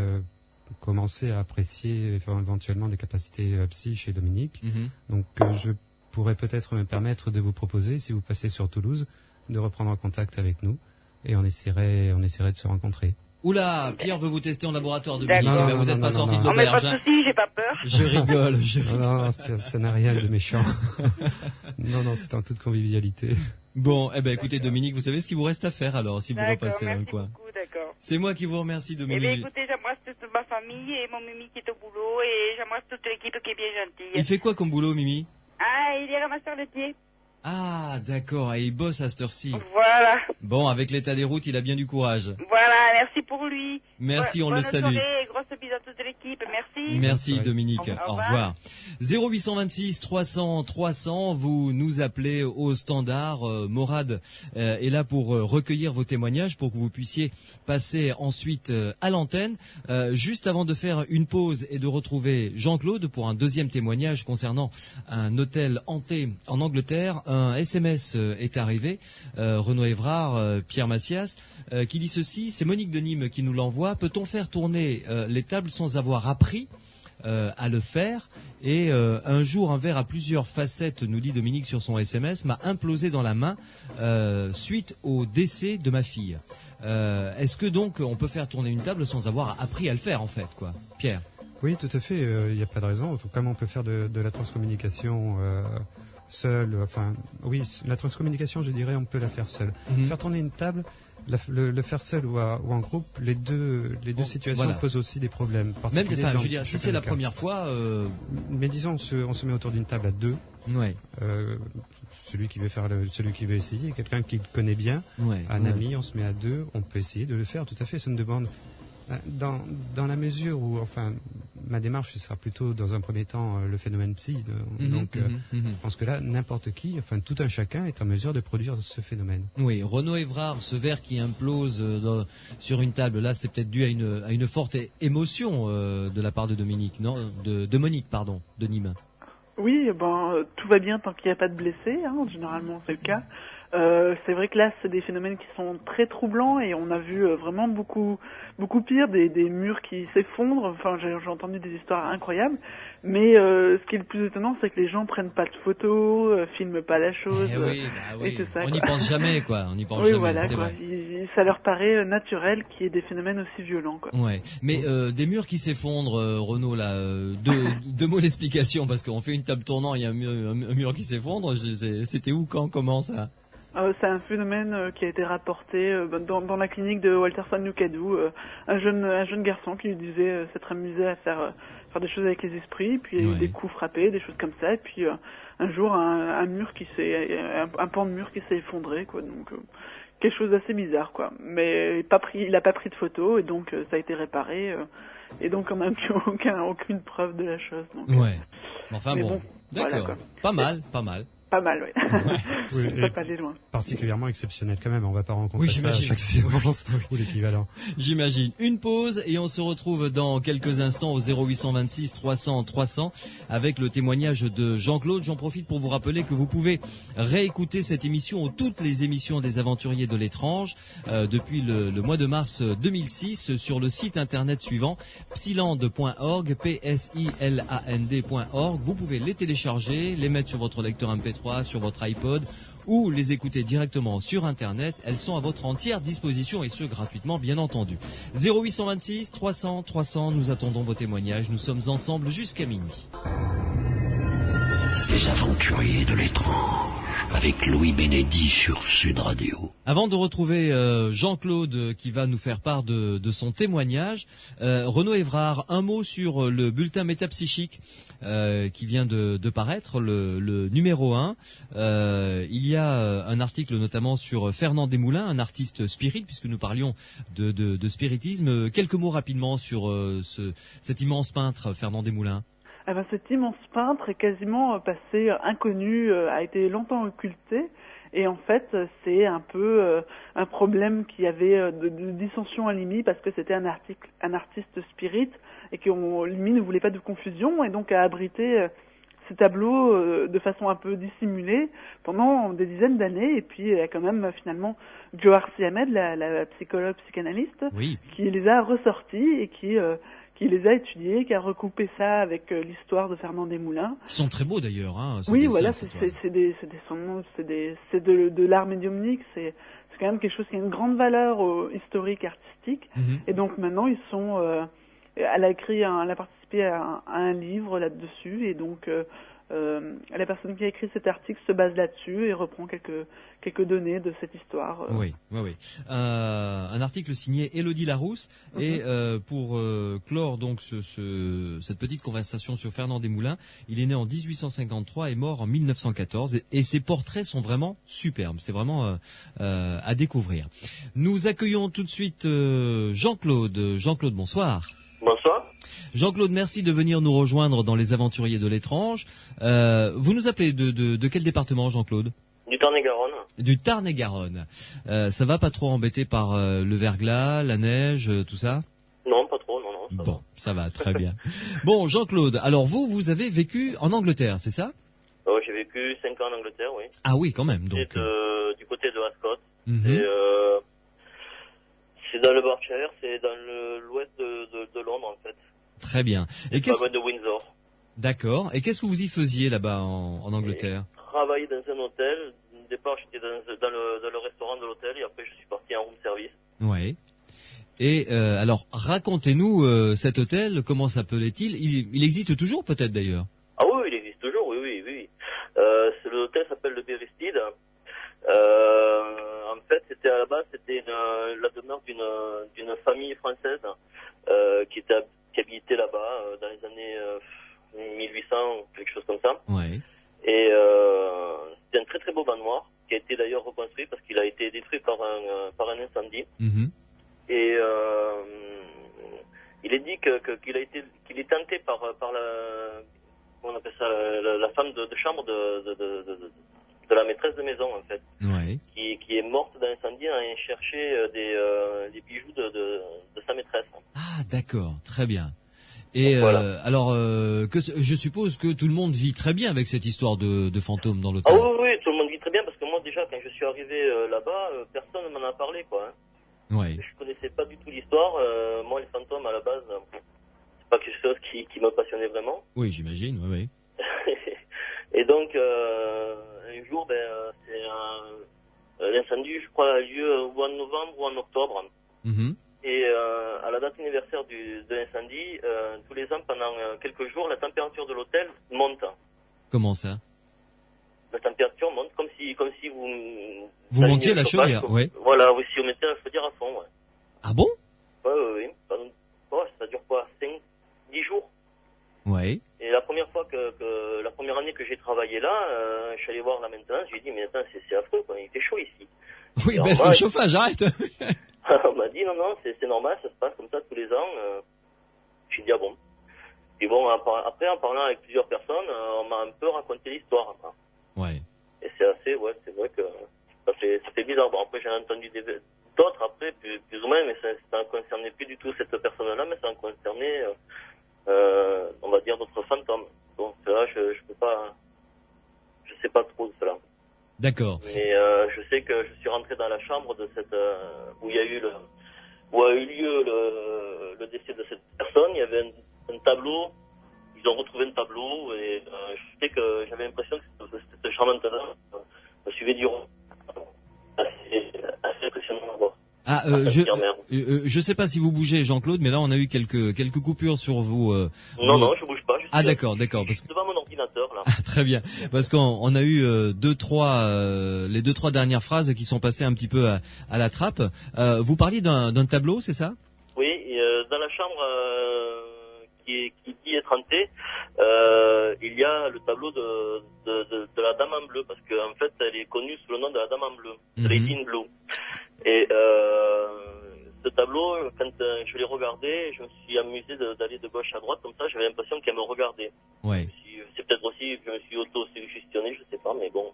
commencer à apprécier éventuellement des capacités psy chez Dominique. Donc je pourrais peut-être me permettre de vous proposer, si vous passez sur Toulouse, de reprendre contact avec nous et on essaierait de se rencontrer.
Oula, Pierre veut vous tester en laboratoire, Dominique, mais vous n'êtes pas sorti de l'auberge.
Mais pas de soucis, j'ai pas peur.
Je rigole.
Non, ça n'a rien de méchant. Non, c'est en toute convivialité.
Bon, écoutez, Dominique, vous savez ce qu'il vous reste à faire alors, si vous repassez dans le coin.
Beaucoup, d'accord.
C'est moi qui vous remercie, Dominique.
Eh bien, écoutez, j'embrasse toute ma famille et mon Mimi qui est au boulot et j'embrasse toute l'équipe qui est bien gentille.
Il fait quoi comme boulot, Mimi ?
Ah, il est ramasseur de pieds.
Ah, d'accord, et il bosse à cette heure-ci.
Voilà.
Bon, avec l'état des routes, il a bien du courage.
Voilà, merci pour lui.
Merci, on le salue.
Bonne soirée et grosse bise à toute l'équipe, merci.
Merci Dominique, au revoir. 0826 300 300, vous nous appelez au standard. Morad est là pour recueillir vos témoignages pour que vous puissiez passer ensuite à l'antenne. Juste avant de faire une pause et de retrouver Jean-Claude pour un deuxième témoignage concernant un hôtel hanté en Angleterre, un SMS est arrivé, Renaud Évrard, Pierre Massias, qui dit ceci, c'est Monique de Nîmes qui nous l'envoie. Peut-on faire tourner les tables sans avoir appris à le faire? Et un jour, un verre à plusieurs facettes, nous dit Dominique sur son SMS, m'a implosé dans la main suite au décès de ma fille. Est-ce que donc on peut faire tourner une table sans avoir appris à le faire en fait, quoi, Pierre?
Oui, tout à fait. Il n'y a pas de raison. Comme on peut faire de la transcommunication seul. Enfin, oui, la transcommunication, je dirais, on peut la faire seul. Faire tourner une table, le faire seul ou en groupe, les deux situations posent aussi des problèmes.
Même, je veux dire, si c'est la première fois,
mais disons, on se met autour d'une table à deux.
Ouais.
Celui qui veut essayer, quelqu'un qui connaît bien, un ami, on se met à deux, on peut essayer de le faire. Tout à fait, ça ne demande. Dans la mesure où, enfin, ma démarche ce sera plutôt dans un premier temps le phénomène psy. Je pense que là, n'importe qui, enfin tout un chacun est en mesure de produire ce phénomène.
Oui, Renaud Évrard, ce verre qui implose sur une table, là, c'est peut-être dû à une forte émotion de la part de Dominique, non, de Monique, pardon, de Nîmes.
Oui, tout va bien tant qu'il n'y a pas de blessés, hein, généralement c'est le cas. C'est vrai que là, c'est des phénomènes qui sont très troublants et on a vu vraiment beaucoup pire, des murs qui s'effondrent. Enfin, j'ai entendu des histoires incroyables. Mais ce qui est le plus étonnant, c'est que les gens prennent pas de photos, filment pas la chose.
Oui.
Et tout ça,
on n'y pense jamais, quoi. On n'y pense
oui,
jamais.
Voilà,
c'est
quoi.
vrai.
Ça leur paraît naturel qu'il y ait des phénomènes aussi violents, quoi.
Ouais. Mais des murs qui s'effondrent, Renaud, là, deux mots d'explication parce qu'on fait une table tournante, il y a un mur qui s'effondre. C'était où, quand, comment ça?
C'est un phénomène qui a été rapporté dans la clinique de Walterson Lucadou, un jeune garçon qui lui disait s'être amusé à faire des choses avec les esprits, puis il y a eu des coups frappés, des choses comme ça, et puis un jour un pan de mur qui s'est effondré, quoi. Donc quelque chose d'assez bizarre, mais il a pas pris de photos et donc ça a été réparé et donc on n'a aucune preuve de la chose. Donc,
enfin bon, d'accord, voilà, pas mal.
Pas mal, oui.
Oui,
ça peut pas aller loin.
Particulièrement exceptionnel quand même, on va pas rencontrer ça à chaque séance ou l'équivalent.
J'imagine. Une pause et on se retrouve dans quelques instants au 0826 300 300 avec le témoignage de Jean-Claude. J'en profite pour vous rappeler que vous pouvez réécouter cette émission ou toutes les émissions des Aventuriers de l'étrange depuis le mois de mars 2006 sur le site internet suivant psyland.org, psiland.org. Vous pouvez les télécharger, les mettre sur votre lecteur MP3, sur votre iPod ou les écouter directement sur internet. Elles sont à votre entière disposition et ce gratuitement bien entendu. 0826 300 300, nous attendons vos témoignages. Nous sommes ensemble jusqu'à minuit.
Les Aventuriers de l'étrange avec Louis Bénédy sur Sud Radio.
Avant de retrouver Jean-Claude qui va nous faire part de son témoignage, Renaud Évrard, un mot sur le bulletin métapsychique qui vient de paraître, le numéro 1. Il y a un article notamment sur Fernand Desmoulins, un artiste spirit, puisque nous parlions de spiritisme. Quelques mots rapidement sur cet immense peintre Fernand Desmoulins.
Cet immense peintre est quasiment passé inconnu, a été longtemps occulté. Et en fait, c'est un peu un problème qu'il y avait de dissension à l'IMI parce que c'était un artiste spirit et qu'on l'IMI ne voulait pas de confusion et donc a abrité ces tableaux de façon un peu dissimulée pendant des dizaines d'années. Et puis il y a quand même finalement Johar Siamed, la psychologue psychanalyste, qui les a ressortis et qui les a étudiés, qui a recoupé ça avec l'histoire de Fernand Desmoulins.
Ils sont très beaux d'ailleurs, hein.
Oui, voilà, c'est de l'art médiumnique, c'est quand même quelque chose qui a une grande valeur historique, artistique. Et donc maintenant ils sont, elle a participé à un livre là-dessus, et donc la personne qui a écrit cet article se base là-dessus et reprend quelques données de cette histoire.
Oui. Un article signé Élodie Larousse et pour clore donc cette petite conversation sur Fernand Desmoulins, il est né en 1853 et mort en 1914 et ses portraits sont vraiment superbes. C'est vraiment à découvrir. Nous accueillons tout de suite Jean-Claude. Jean-Claude, bonsoir.
Bonsoir.
Jean-Claude, merci de venir nous rejoindre dans les Aventuriers de l'étrange. Vous nous appelez de quel département, Jean-Claude ?
Du Tarn-et-Garonne.
Du Tarn-et-Garonne. Ça va, pas trop embêté par le verglas, la neige, tout ça ?
Non, pas trop, non.
Ça va, très bien. Bon, Jean-Claude, alors vous avez vécu en Angleterre, c'est ça ?
J'ai vécu 5 ans en Angleterre, oui.
Ah oui, quand même. Donc.
Du côté de Ascot. C'est dans le Berkshire, c'est dans l'ouest de Londres, en fait.
Très bien. Et
pas loin de Windsor.
D'accord. Et qu'est-ce que vous y faisiez là-bas en Angleterre ?
J'ai travaillé dans un hôtel. Au départ, j'étais dans le restaurant de l'hôtel et après, je suis parti en room service.
Oui. Et alors, racontez-nous cet hôtel, comment s'appelait-il ? Il existe toujours peut-être d'ailleurs ?
Ah oui, il existe toujours, oui. C'est beau manoir, qui a été d'ailleurs reconstruit parce qu'il a été détruit par un incendie. Et il est dit qu'il est tenté par la, comment on appelle ça, la femme de chambre de la maîtresse de maison, en fait, qui est morte dans l'incendie en allant chercher des bijoux de sa maîtresse.
Ah, d'accord, très bien. Et
voilà.
alors, je suppose que tout le monde vit très bien avec cette histoire de fantôme dans l'hôtel.
Ah oui, tout le monde vit très bien, parce que moi déjà, quand je suis arrivé là-bas, personne ne m'en a parlé, quoi.
Ouais.
Je connaissais pas du tout l'histoire. Moi, les fantômes, à la base, c'est pas quelque chose qui me passionnait vraiment.
Oui, j'imagine, oui.
Et donc, un jour, l'incendie, je crois, a lieu ou en novembre ou en octobre. Et à la date anniversaire de l'incendie, tous les ans, pendant quelques jours, la température de l'hôtel monte.
Comment ça?
La température monte comme si
vous montiez la chaudière, oui.
Voilà, oui, si vous mettez la chaudière à fond, ouais.
Ah bon?
Oui. Ça dure quoi, 10 jours?
Ouais.
Et la première fois la première année que j'ai travaillé là, je suis allé voir la maintenance, j'ai dit, mais attends, c'est affreux, quoi, il fait chaud ici.
Oui, c'est le chauffage, arrête.
On m'a dit, non, c'est normal, ça se passe comme ça tous les ans. J'ai dit, ah bon. Et bon, après, en parlant avec plusieurs personnes, on m'a un peu raconté l'histoire. Quoi.
Ouais.
Et c'est c'est vrai que ça fait bizarre. Bon, après, j'ai entendu d'autres après, plus ou moins, mais ça ne concernait plus du tout cette personne-là, mais ça en concernait, on va dire, d'autres fantômes. Donc là, je peux pas, je sais pas trop de cela.
D'accord.
Mais je sais que je suis rentré dans la chambre de cette où a eu lieu le décès de cette personne. Il y avait un tableau. Ils ont retrouvé un tableau et je sais que j'avais l'impression que cette chambre maintenant me suivait du rond. Assez impressionnant à voir.
Ah, je sais pas si vous bougez, Jean-Claude, mais là on a eu quelques coupures sur vous.
Non, je bouge pas.
D'accord.
Je suis devant mon ordinateur là.
Ah, très bien, parce qu'on a eu les 2-3 dernières phrases qui sont passées un petit peu à la trappe. Vous parliez d'un tableau, c'est ça?
Oui, dans la chambre qui dit être hantée, il y a le tableau de la Dame en bleu, parce qu'en fait elle est connue sous le nom de la Dame en bleu, Lady in Blue. Et ce tableau, quand je l'ai regardé, je me suis amusé d'aller de gauche à droite, comme ça j'avais l'impression qu'elle me regardait.
Ouais.
C'est peut-être aussi, je me suis auto-suggestionné, je sais pas, mais bon.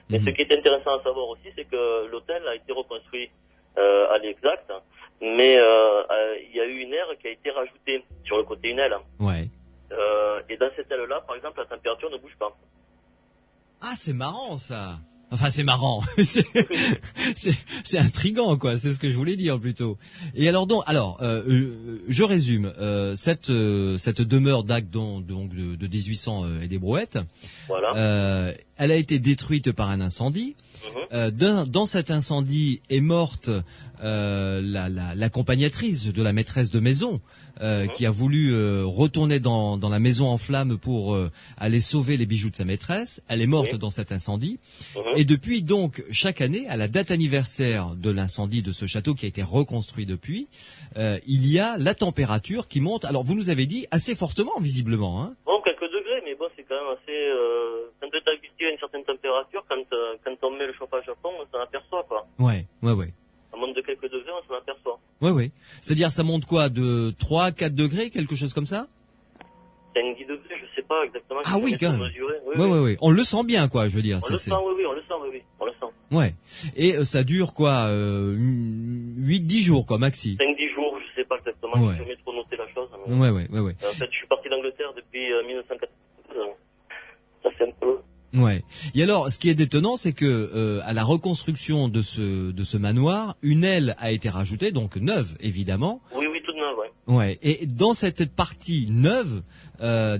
Mais ce qui est intéressant à savoir aussi, c'est que l'hôtel a été reconstruit à l'exact, mais il y a eu une aire qui a été rajoutée sur le côté une aile.
Ouais.
Et dans cette aile-là, par exemple, la température ne bouge pas.
Ah, c'est marrant ça. Enfin, c'est marrant. c'est intriguant, quoi. C'est ce que je voulais dire plutôt. Et alors je résume. Cette demeure d'acte donc de 1800 et des brouettes.
Voilà.
Elle a été détruite par un incendie. Dans cet incendie est morte l'accompagnatrice de la maîtresse de maison qui a voulu retourner dans la maison en flammes pour aller sauver les bijoux de sa maîtresse. Elle est morte dans cet incendie. Et depuis donc chaque année, à la date anniversaire de l'incendie de ce château qui a été reconstruit depuis, il y a la température qui monte. Alors vous nous avez dit assez fortement visiblement. Hein.
Bon, quelques degrés, mais bon, c'est quand même assez. Quand tu es habitué à une certaine température, quand on met le chauffage à fond, on s'en aperçoit, quoi.
Ouais.
Ça monte de quelques degrés, on s'en aperçoit.
Ouais. C'est-à-dire, ça monte quoi, de 3, 4 degrés, quelque chose comme ça?
5-10 degrés, je sais pas exactement.
Ah oui, quand même.
Mesurer.
Oui. On le sent bien, quoi, je veux dire.
On le sent.
Ouais. Et ça dure quoi, 8-10 jours, quoi, maxi.
5-10 jours, je sais pas exactement.
Ouais.
Je vais trop noter la chose.
Mais...
Ouais. En fait, je suis parti d'Angleterre depuis 1992. Ça fait un peu.
Ouais. Et alors, ce qui est détonnant, c'est que à la reconstruction de ce manoir, une aile a été rajoutée, donc neuve évidemment.
Oui, toute neuve, ouais.
Ouais. Et dans cette partie neuve,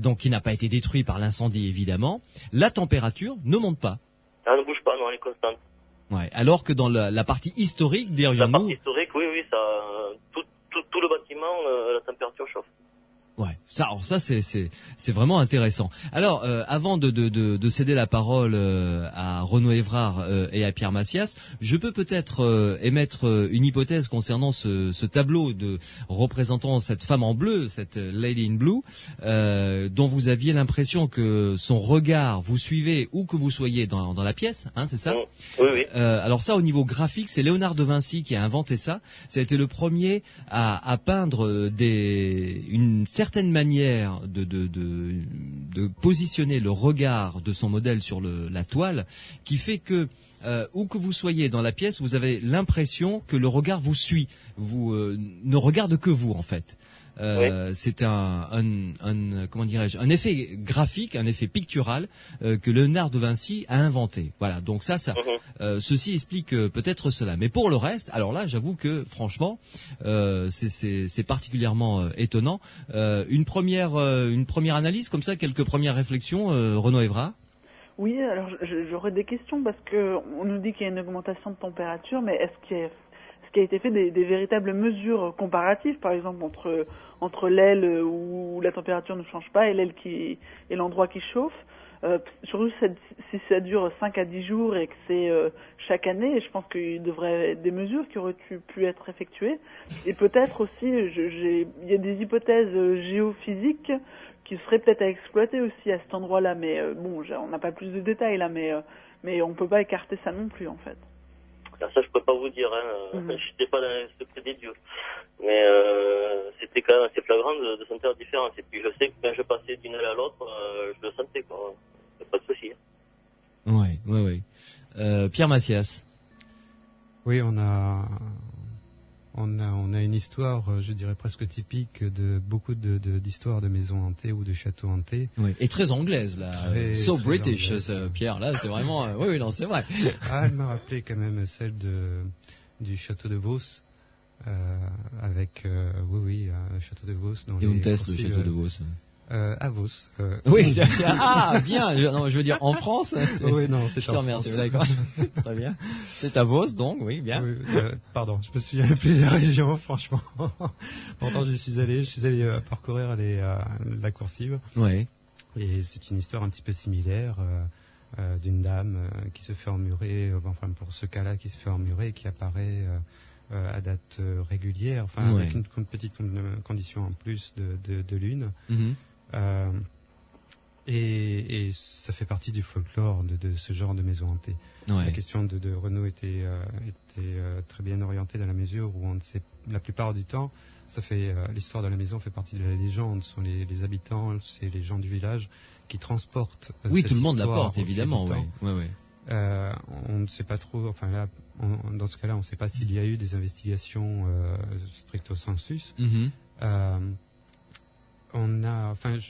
donc qui n'a pas été détruite par l'incendie évidemment, la température ne monte pas.
Elle ne bouge pas, non, elle est constante.
Ouais. Alors que dans la partie historique, dirions-nous.
La partie historique, oui, ça, tout le bâtiment, la température chauffe.
Ouais, ça c'est vraiment intéressant. Alors, avant de céder la parole à Renaud Évrard et à Pierre Massias, je peux peut-être émettre une hypothèse concernant ce tableau de représentant cette femme en bleu, cette Lady in Blue, dont vous aviez l'impression que son regard vous suivait où que vous soyez dans la pièce, hein, c'est ça?
Oui, oui.
Alors ça, au niveau graphique, c'est Léonard de Vinci qui a inventé ça. Ça a été le premier à peindre une certaine manière de positionner le regard de son modèle sur la toile, qui fait que où que vous soyez dans la pièce, vous avez l'impression que le regard vous suit, ne regarde que vous en fait.
Oui.
C'est comment dirais-je, un effet graphique, un effet pictural que Léonard de Vinci a inventé. Voilà, donc ça, ceci explique peut-être cela. Mais pour le reste, alors là, j'avoue que franchement, c'est particulièrement étonnant. Une première analyse comme ça, quelques premières réflexions, Renaud Évrard.
Oui, alors j'aurais des questions parce que on nous dit qu'il y a une augmentation de température, mais est-ce qu'il a été fait des véritables mesures comparatives, par exemple entre l'aile où la température ne change pas et l'aile et l'endroit qui chauffe, surtout si ça dure 5 à 10 jours et que c'est chaque année, je pense qu'il devrait des mesures qui auraient pu être effectuées. Et peut-être aussi, il y a des hypothèses géophysiques qui seraient peut-être à exploiter aussi à cet endroit-là, mais bon, on n'a pas plus de détails là, mais on peut pas écarter ça non plus en fait.
Ça, je peux pas vous dire, hein. J'étais pas dans le secret des dieux. Mais c'était quand même assez flagrant de sentir la différence. Et puis je sais que quand je passais d'une aile à l'autre, je le sentais, quoi. Y a pas de souci.
Oui. Pierre Massias.
Oui, on a une histoire, je dirais presque typique de beaucoup d'histoires de maisons hantées ou de châteaux hantés.
Oui, et très anglaise là, très British,
anglaise.
Pierre. Là, c'est vraiment, oui, non, c'est vrai.
Elle m'a rappelé quand même celle du château de Vos, avec le château de Vos dans
et on teste
conciles,
le château de Vos.
À Vos.
Oui, bien. Je veux dire en France.
Oui, non, c'est
je te remercie. D'accord. Très bien. C'est à Vos, donc, oui, bien.
Oui, pardon, je me souviens plus de la région, franchement. Pourtant, je suis allé parcourir la coursive.
Oui.
Et c'est une histoire un petit peu similaire d'une dame qui se fait emmurer, enfin pour ce cas-là, qui se fait emmurer et qui apparaît à date régulière, enfin avec une petite condition en plus de lune.
Mm-hmm.
Et ça fait partie du folklore de ce genre de maison hantée.
Ouais.
La question de Renaud était très bien orientée dans la mesure où on ne sait, la plupart du temps, l'histoire de la maison fait partie de la légende. Ce sont les habitants, c'est les gens du village qui transportent.
Oui, tout le monde la porte, évidemment. Oui.
On ne sait pas trop. Enfin là, dans ce cas-là, on ne sait pas s'il y a eu des investigations stricto sensus.
Mm-hmm.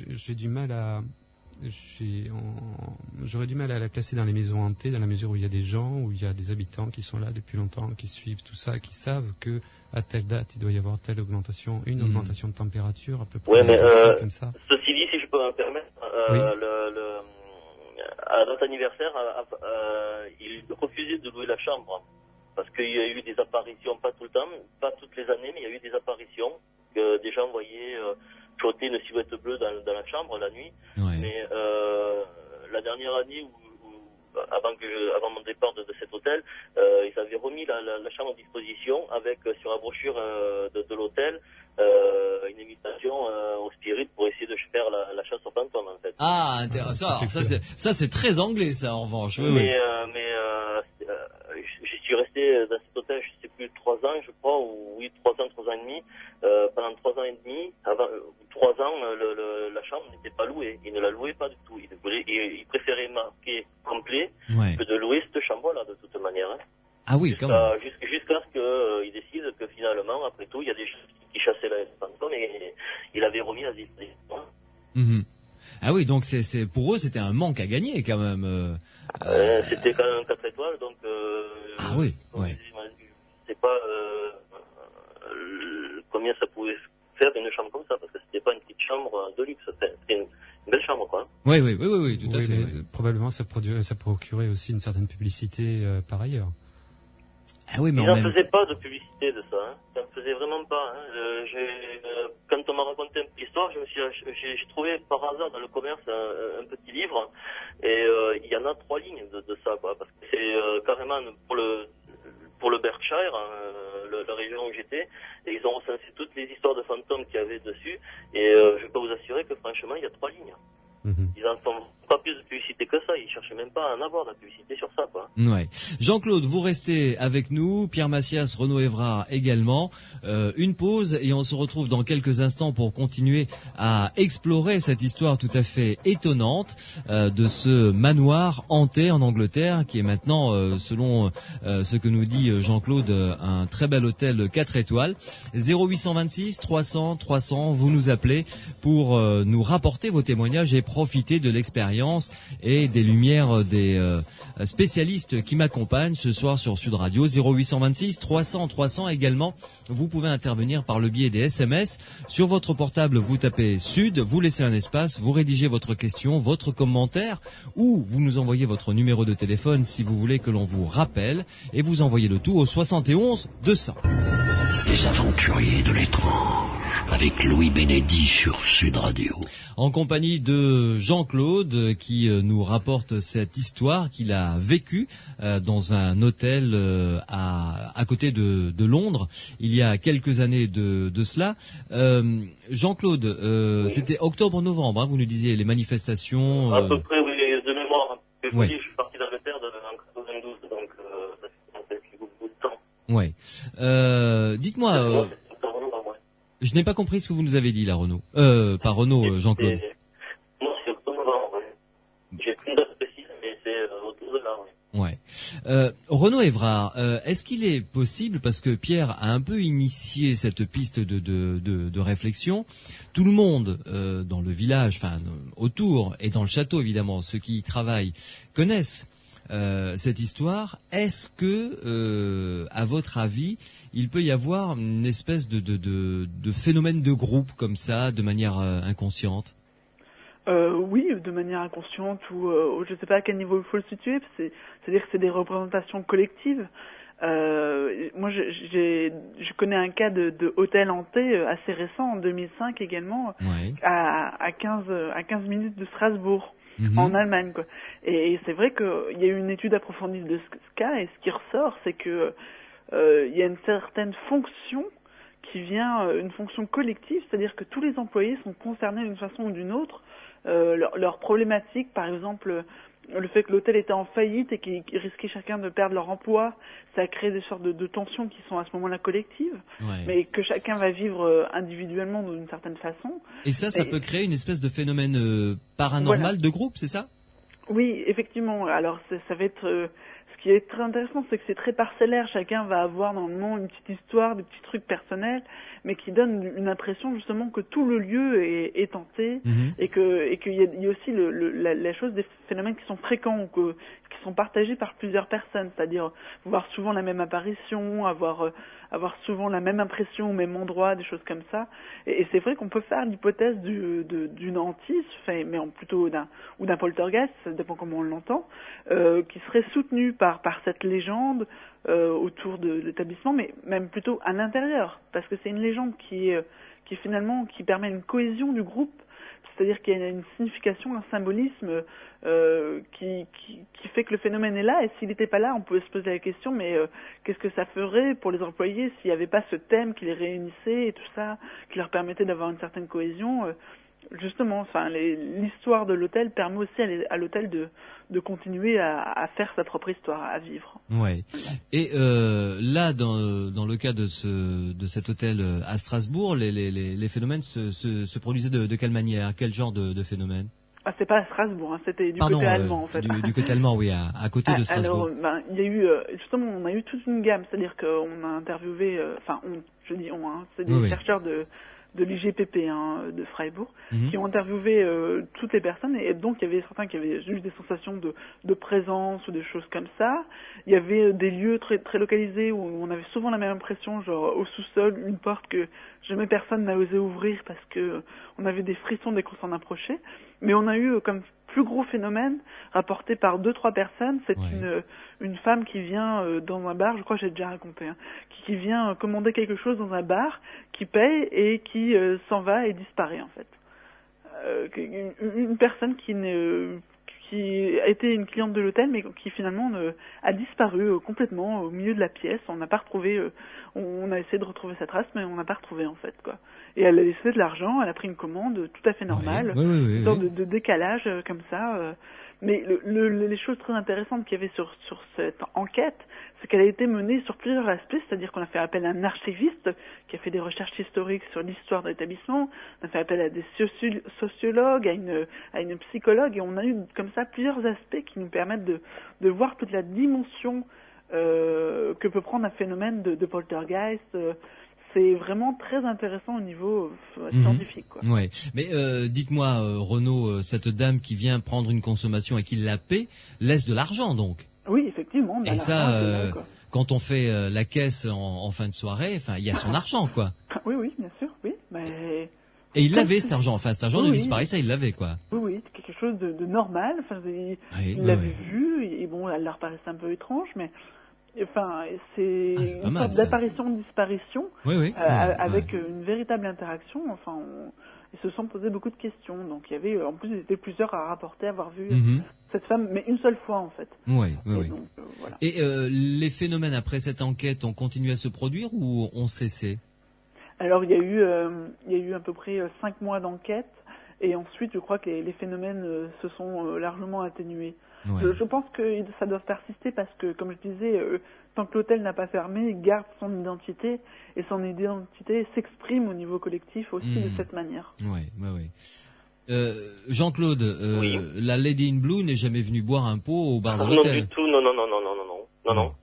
J'ai du mal à. J'aurais du mal à la classer dans les maisons hantées, dans la mesure où il y a des gens, où il y a des habitants qui sont là depuis longtemps, qui suivent tout ça, qui savent que à telle date il doit y avoir telle augmentation, augmentation de température à peu près.
Ouais, mais
comme ça.
Ceci dit, si je peux me permettre,
oui.
À notre anniversaire, il refusait de louer la chambre parce qu'il y a eu des apparitions, pas tout le temps, pas toutes les années, mais il y a eu des apparitions que des gens voyaient flotter une silhouette bleue dans la chambre la nuit.
Ouais.
Mais la dernière année avant mon départ de cet hôtel, ils avaient remis la chambre à disposition avec sur la brochure de l'hôtel une invitation au spirit pour essayer de faire la chasse aux fantômes en fait.
Ah, intéressant. Ça c'est très anglais ça en revanche. Oui,
mais je suis resté dans cet hôtel, je sais plus 3 ans je crois, ou oui 3 ans et demi. Pendant 3 ans et demi, avant 3 ans, la chambre n'était pas louée. Il ne la louait pas du tout. Il préférait marquer complet que de louer cette chambre-là de toute manière. Hein.
Ah oui, quand même.
Jusqu'à ce qu'il décide que finalement, après tout, il y a des gens qui chassaient la fantôme et il avait remis la disposition.
Mm-hmm. Ah oui, donc pour eux, c'était un manque à gagner quand même.
C'était quand même 4 étoiles, donc...
ah oui, oui.
Je sais pas combien ça pouvait faire une chambre comme ça, parce que c'était pas une petite chambre de luxe, c'était une belle chambre, quoi.
Oui, tout à fait.
Probablement, ça procurait aussi une certaine publicité par ailleurs.
Ah oui, mais
Ils
en
n'en
même...
faisaient pas de publicité de ça. Hein. Ils n'en faisaient vraiment pas. Hein. Quand on m'a raconté un peu l'histoire, j'ai trouvé par hasard dans le commerce un petit livre et il y en a 3 lignes de ça, quoi. Parce que c'est carrément pour le Berkshire, la région où j'étais, et ils ont recensé toutes les histoires de fantômes qu'il y avait dessus. Et je peux vous assurer que franchement, il y a 3 lignes. Ils n'en font pas plus de publicité que ça. Ils cherchaient même pas à en avoir de la publicité sur ça, quoi.
Ouais. Jean-Claude, vous restez avec nous. Pierre Massias, Renaud Évrard également. Une pause et on se retrouve dans quelques instants pour continuer à explorer cette histoire tout à fait étonnante de ce manoir hanté en Angleterre qui est maintenant, selon ce que nous dit Jean-Claude, un très bel hôtel 4 étoiles. 0826 300 300, vous nous appelez pour nous rapporter vos témoignages et profiter de l'expérience et des lumières des spécialistes qui m'accompagnent ce soir sur Sud Radio. 0826 300 300 également. Vous pouvez intervenir par le biais des SMS. Sur votre portable, vous tapez Sud, vous laissez un espace, vous rédigez votre question, votre commentaire ou vous nous envoyez votre numéro de téléphone si vous voulez que l'on vous rappelle et vous envoyez le tout au 71 200.
Les aventuriers de l'étrange avec Louis Bénédy sur Sud Radio.
En compagnie de Jean-Claude qui nous rapporte cette histoire qu'il a vécue dans un hôtel à côté de Londres il y a quelques années de cela. Jean-Claude, oui. C'était octobre-novembre, hein, vous nous disiez les manifestations.
À peu près, oui, de mémoire. Je vous
ouais.
dis, je suis parti d'Angleterre en 92, donc ça fait beaucoup de temps.
Ouais. Dites-moi. Je n'ai pas compris ce que vous nous avez dit là, Renaud. Pas Renaud, Jean-Claude.
Non, c'est octobre-novembre, oui. J'ai plus de date précise, mais c'est autour de là, oui.
Ouais. Renaud Évrard, est-ce qu'il est possible, parce que Pierre a un peu initié cette piste de réflexion, tout le monde dans le village, enfin autour et dans le château évidemment, ceux qui y travaillent connaissent cette histoire. Est-ce que, à votre avis, il peut y avoir une espèce de phénomène de groupe comme ça, de manière inconsciente?
Oui, de manière inconsciente ou je ne sais pas à quel niveau il faut le situer. C'est-à-dire que c'est des représentations collectives. Moi, je connais un cas de hôtel hanté assez récent, en 2005 également, ouais. à 15 minutes de Strasbourg. En Allemagne, quoi. Et c'est vrai qu'il y a eu une étude approfondie de ce cas, et ce qui ressort, c'est que il y a une certaine fonction qui vient, une fonction collective, c'est-à-dire que tous les employés sont concernés d'une façon ou d'une autre. Leurs problématiques, par exemple, le fait que l'hôtel était en faillite et qu'ils risquaient chacun de perdre leur emploi, ça a créé des sortes de tensions qui sont à ce moment-là collectives, ouais. Mais que chacun va vivre individuellement d'une certaine façon.
Et ça peut créer une espèce de phénomène paranormal, voilà. De groupe, c'est ça?
Oui, effectivement. Alors ça va être... ce qui est très intéressant, c'est que c'est très parcellaire. Chacun va avoir normalement une petite histoire, des petits trucs personnels, mais qui donnent une impression justement que tout le lieu est hanté, et qu'il y a aussi la chose des phénomènes qui sont fréquents, qui sont partagés par plusieurs personnes, c'est-à-dire voir souvent la même apparition, avoir souvent la même impression au même endroit, des choses comme ça. Et c'est vrai qu'on peut faire l'hypothèse d'une hantise, mais plutôt d'un poltergeist, ça dépend comment on l'entend, qui serait soutenu par cette légende autour de l'établissement, mais même plutôt à l'intérieur, parce que c'est une légende qui finalement qui permet une cohésion du groupe. C'est-à-dire qu'il y a une signification, un symbolisme qui fait que le phénomène est là, et s'il n'était pas là, on pouvait se poser la question, mais qu'est-ce que ça ferait pour les employés s'il n'y avait pas ce thème qui les réunissait et tout ça, qui leur permettait d'avoir une certaine cohésion. Justement, enfin, l'histoire de l'hôtel permet aussi à l'hôtel de continuer à faire sa propre histoire, à vivre.
Ouais. Et là, dans le cas de cet hôtel à Strasbourg, les phénomènes se produisaient de quelle manière? Quel genre de phénomène?
Ah, c'est pas à Strasbourg, hein, c'était du côté allemand, en fait.
Du côté allemand, oui, à côté de Strasbourg.
Alors, il y a eu, justement, on a eu toute une gamme, c'est-à-dire qu'on a interviewé, c'est des chercheurs de l'IGPP de Freiburg, qui ont interviewé toutes les personnes, et donc il y avait certains qui avaient juste des sensations de présence ou des choses comme ça. Il y avait des lieux très, très localisés où on avait souvent la même impression, genre au sous-sol, une porte que jamais personne n'a osé ouvrir parce que on avait des frissons dès qu'on s'en approchait. Mais on a eu comme plus gros phénomène rapporté par 2-3 personnes, c'est une femme qui vient dans un bar, je crois que j'ai déjà raconté, qui vient commander quelque chose dans un bar, qui paye et qui s'en va et disparaît en fait. Une personne qui a été une cliente de l'hôtel, mais qui finalement a disparu complètement au milieu de la pièce. On n'a pas retrouvé, on a essayé de retrouver sa trace, mais on n'a pas retrouvé en fait quoi. Et elle a laissé de l'argent, elle a pris une commande tout à fait normale, une sorte de décalage comme ça. Mais les choses très intéressantes qu'il y avait sur cette enquête, c'est qu'elle a été menée sur plusieurs aspects, c'est-à-dire qu'on a fait appel à un archiviste qui a fait des recherches historiques sur l'histoire de l'établissement, on a fait appel à des sociologues, à une psychologue, et on a eu comme ça plusieurs aspects qui nous permettent de voir toute la dimension que peut prendre un phénomène de poltergeist. C'est vraiment très intéressant au niveau scientifique, quoi.
Ouais. Mais dites-moi, Renaud, cette dame qui vient prendre une consommation et qui la paie, laisse de l'argent donc.
Oui, effectivement.
Et ça, quand on fait la caisse en fin de soirée, enfin, il y a son argent, quoi.
Oui, bien sûr, oui. Mais...
Et il l'avait cet argent. Enfin, cet argent ne disparaissait, il l'avait, quoi.
Oui, quelque chose de normal. Enfin, il l'avait vu et bon, elle leur paraissait un peu étrange, mais. Enfin, c'est une sorte d'apparition-disparition avec une véritable interaction. Enfin, ils se sont posés beaucoup de questions. Donc, il y avait, en plus, il y était plusieurs à rapporter avoir vu cette femme, mais une seule fois, en fait.
Oui.
Donc, voilà.
Et les phénomènes après cette enquête ont continué à se produire ou ont cessé?
Alors, il y a eu à peu près 5 mois d'enquête. Et ensuite, je crois que les phénomènes se sont largement atténués. Ouais. Je pense que ça doit persister parce que, comme je disais, tant que l'hôtel n'a pas fermé, il garde son identité et son identité s'exprime au niveau collectif aussi de cette manière.
Oui. Jean-Claude, la Lady in Blue n'est jamais venue boire un pot au bar de l'hôtel?
Non du tout, non.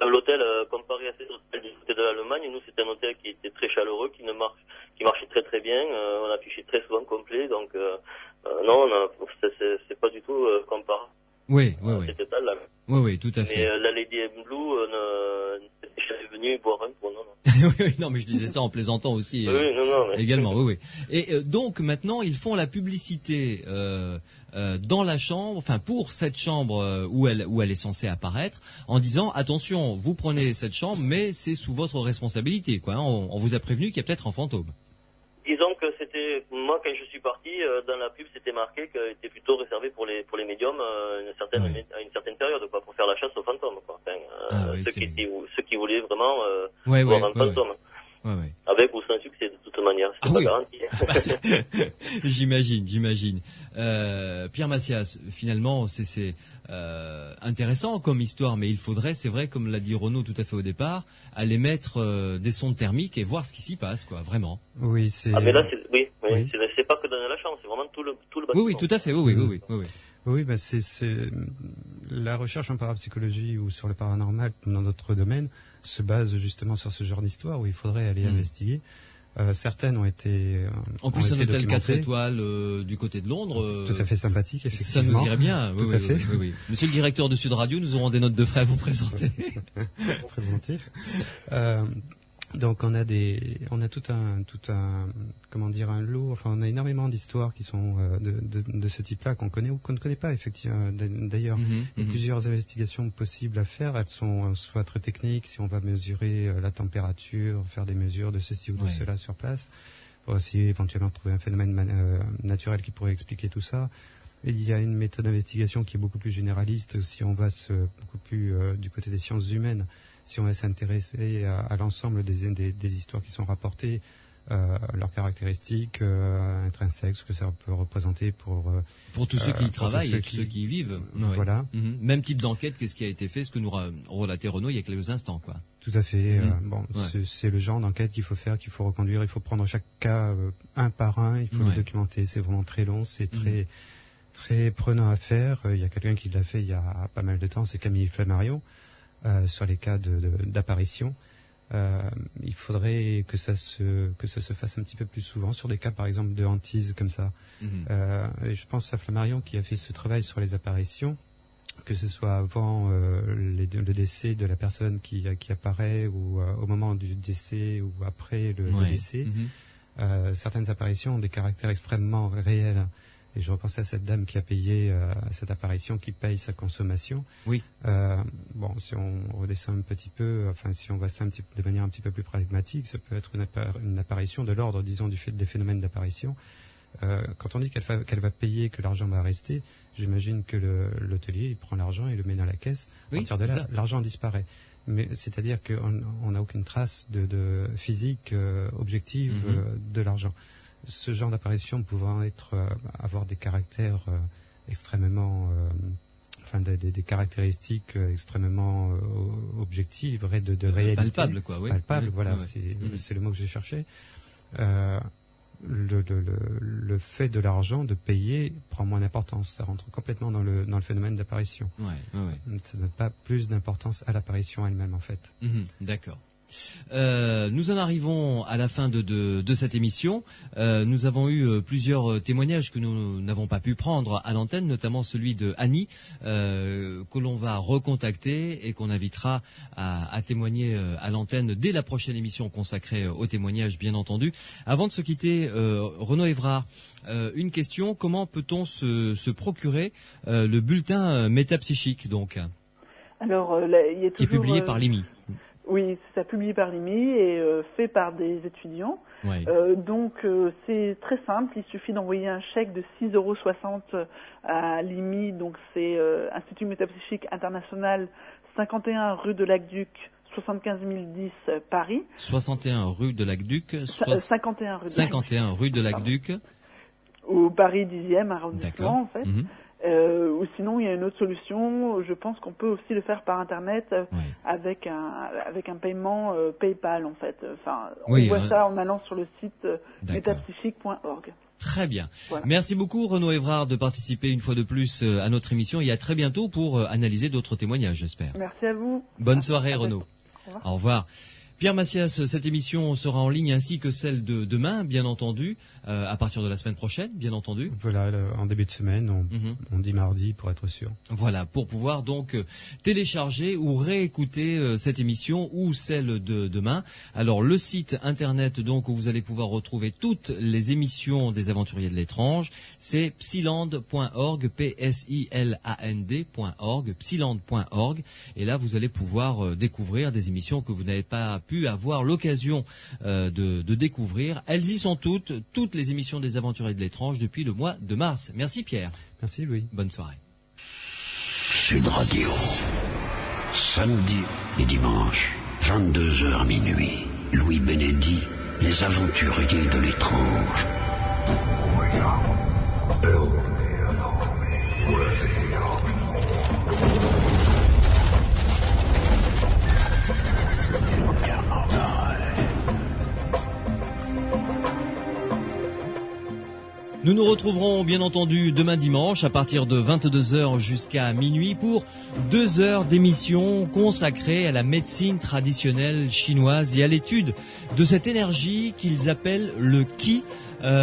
Dans l'hôtel, comparé à ces hôtels du côté de l'Allemagne, nous c'était un hôtel qui était très chaleureux, qui marchait très très bien, on affichait très souvent complet, donc non, c'est pas du tout comparable.
Oui.
Cet hôtel-là.
Oui, tout à fait.
Mais la Lady in Blue n'est jamais venue boire un pot, non.
Oui, non, mais je disais ça en plaisantant aussi.
Mais...
Également, oui. Et donc maintenant, ils font la publicité dans la chambre, enfin pour cette chambre où elle est censée apparaître, en disant attention, vous prenez cette chambre, mais c'est sous votre responsabilité, quoi. Hein, on vous a prévenu qu'il y a peut-être un fantôme.
Disons que c'était moi quand je suis parti dans la pub, c'était marqué qu'elle était plutôt réservée pour les médiums à une certaine période, quoi, pour faire la chasse aux fantômes, quoi. Enfin, ceux qui voulaient vraiment voir un fantôme.
Ouais.
Avec ou sans succès, de toute manière, c'est pas garanti.
J'imagine. Pierre Macias, finalement, c'est intéressant comme histoire, mais il faudrait, c'est vrai, comme l'a dit Renaud tout à fait au départ, aller mettre des sondes thermiques et voir ce qui s'y passe, quoi, vraiment.
Oui, c'est.
Ah, mais là, c'est pas que dans la chambre, c'est vraiment tout le bâtiment.
Oui, tout à fait, oui.
Oui, c'est la recherche en parapsychologie ou sur le paranormal dans notre domaine se base justement sur ce genre d'histoire où il faudrait aller investiguer. Certaines ont été
en plus un hôtel 4 étoiles du côté de Londres.
Tout à fait sympathique, effectivement.
Ça nous irait bien.
Tout à fait.
Oui. Monsieur le directeur de Sud Radio, nous aurons des notes de frais à vous présenter.
Très volontiers. Donc on a tout un comment dire un lot. Enfin, on a énormément d'histoires qui sont de ce type-là qu'on connaît ou qu'on ne connaît pas effectivement. D'ailleurs, il y a plusieurs investigations possibles à faire. Elles sont soit très techniques, si on va mesurer la température, faire des mesures de ceci ou de cela sur place, pour essayer éventuellement de trouver un phénomène naturel qui pourrait expliquer tout ça. Et il y a une méthode d'investigation qui est beaucoup plus généraliste. Si on va beaucoup plus du côté des sciences humaines. Si on va s'intéresser à l'ensemble des histoires qui sont rapportées, leurs caractéristiques intrinsèques, ce que ça peut représenter pour
tous ceux qui y travaillent et tous ceux qui y vivent.
Voilà.
Même type d'enquête que ce qui a été fait, ce que nous relatait Renaud il y a quelques instants, quoi.
Tout à fait. C'est le genre d'enquête qu'il faut faire, qu'il faut reconduire. Il faut prendre chaque cas un par un. Il faut le documenter. C'est vraiment très long. C'est très très prenant à faire. Il y a quelqu'un qui l'a fait il y a pas mal de temps. C'est Camille Flammarion. Sur les cas d'apparition, il faudrait que ça se fasse un petit peu plus souvent sur des cas par exemple de hantise comme ça. Et je pense à Flammarion qui a fait ce travail sur les apparitions, que ce soit avant le décès de la personne qui apparaît ou au moment du décès ou après le décès. Certaines apparitions ont des caractères extrêmement réels. Et je repensais à cette dame qui a payé à cette apparition, qui paye sa consommation.
Oui.
Bon, si on redescend un petit peu, enfin, si on voit ça de manière un petit peu plus pragmatique, ça peut être une apparition de l'ordre, disons, des phénomènes d'apparition. Quand on dit qu'elle va payer, que l'argent va rester, j'imagine que l'hôtelier il prend l'argent et le met dans la caisse. À partir de là, l'argent disparaît. Mais c'est-à-dire qu'on n'a aucune trace de physique objective de l'argent. Ce genre d'apparition pouvant avoir des caractères extrêmement, des caractéristiques extrêmement objectives, de réalité.
Palpable, quoi. Oui.
Palpable,
oui,
voilà,
oui.
C'est le mot que j'ai cherché. Le fait de l'argent, de payer, prend moins d'importance. Ça rentre complètement dans le phénomène d'apparition. Ça ne donne pas plus d'importance à l'apparition elle-même, en fait.
D'accord. Nous en arrivons à la fin de cette émission. Nous avons eu plusieurs témoignages que nous n'avons pas pu prendre à l'antenne, notamment celui de Annie, que l'on va recontacter et qu'on invitera à témoigner à l'antenne dès la prochaine émission consacrée au témoignage, bien entendu. Avant de se quitter, Renaud Évrard, une question: comment peut-on se procurer le bulletin métapsychique, donc,
alors, il y a toujours,
qui est publié par l'IMI?
Oui, c'est ça, publié par l'IMI et fait par des étudiants.
Ouais.
Donc, c'est très simple. Il suffit d'envoyer un chèque de 6,60 € à l'IMI. Donc, c'est Institut Métapsychique International, 51 rue de l'Aqueduc, 75 010 Paris.
61 rue de l'Aqueduc.
51
rue de l'Aqueduc.
Au Paris 10e arrondissement, en fait. Ou sinon, il y a une autre solution. Je pense qu'on peut aussi le faire par Internet avec un paiement PayPal, en fait. Enfin, on voit ça en allant sur le site métapsychique.org.
Très bien.
Voilà.
Merci beaucoup, Renaud Évrard, de participer une fois de plus à notre émission et à très bientôt pour analyser d'autres témoignages, j'espère.
Merci à vous.
Bonne soirée, Renaud.
Au revoir.
Au revoir. Pierre Massias, cette émission sera en ligne ainsi que celle de demain, bien entendu, à partir de la semaine prochaine, bien entendu.
Voilà, en début de semaine, on dit mardi pour être sûr.
Voilà, pour pouvoir donc télécharger ou réécouter cette émission ou celle de demain. Alors, le site internet donc où vous allez pouvoir retrouver toutes les émissions des Aventuriers de l'étrange, c'est psyland.org, psiland.org, psyland.org. Et là, vous allez pouvoir découvrir des émissions que vous n'avez pas pu avoir l'occasion de découvrir. Elles y sont toutes les émissions des Aventuriers de l'étrange depuis le mois de mars. Merci Pierre.
Merci Louis.
Bonne soirée.
Sud Radio, samedi et dimanche, 22h minuit. Louis Bénédit, les Aventuriers de l'étrange.
Nous nous retrouverons bien entendu demain dimanche à partir de 22h jusqu'à minuit pour 2 heures d'émission consacrée à la médecine traditionnelle chinoise et à l'étude de cette énergie qu'ils appellent le Qi.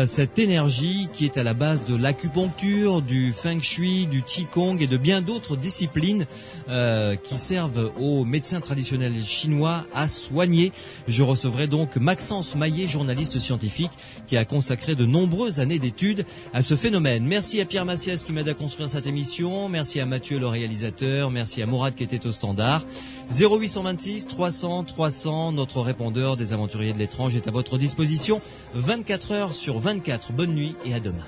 Cette énergie qui est à la base de l'acupuncture, du feng shui, du qigong et de bien d'autres disciplines qui servent aux médecins traditionnels chinois à soigner. Je recevrai donc Maxence Maillet, journaliste scientifique, qui a consacré de nombreuses années d'études à ce phénomène. Merci à Pierre Massias qui m'aide à construire cette émission. Merci à Mathieu, le réalisateur. Merci à Mourad qui était au standard. 0826 300 300, notre répondeur des Aventuriers de l'étrange est à votre disposition 24 heures sur 24. Bonne nuit et à demain.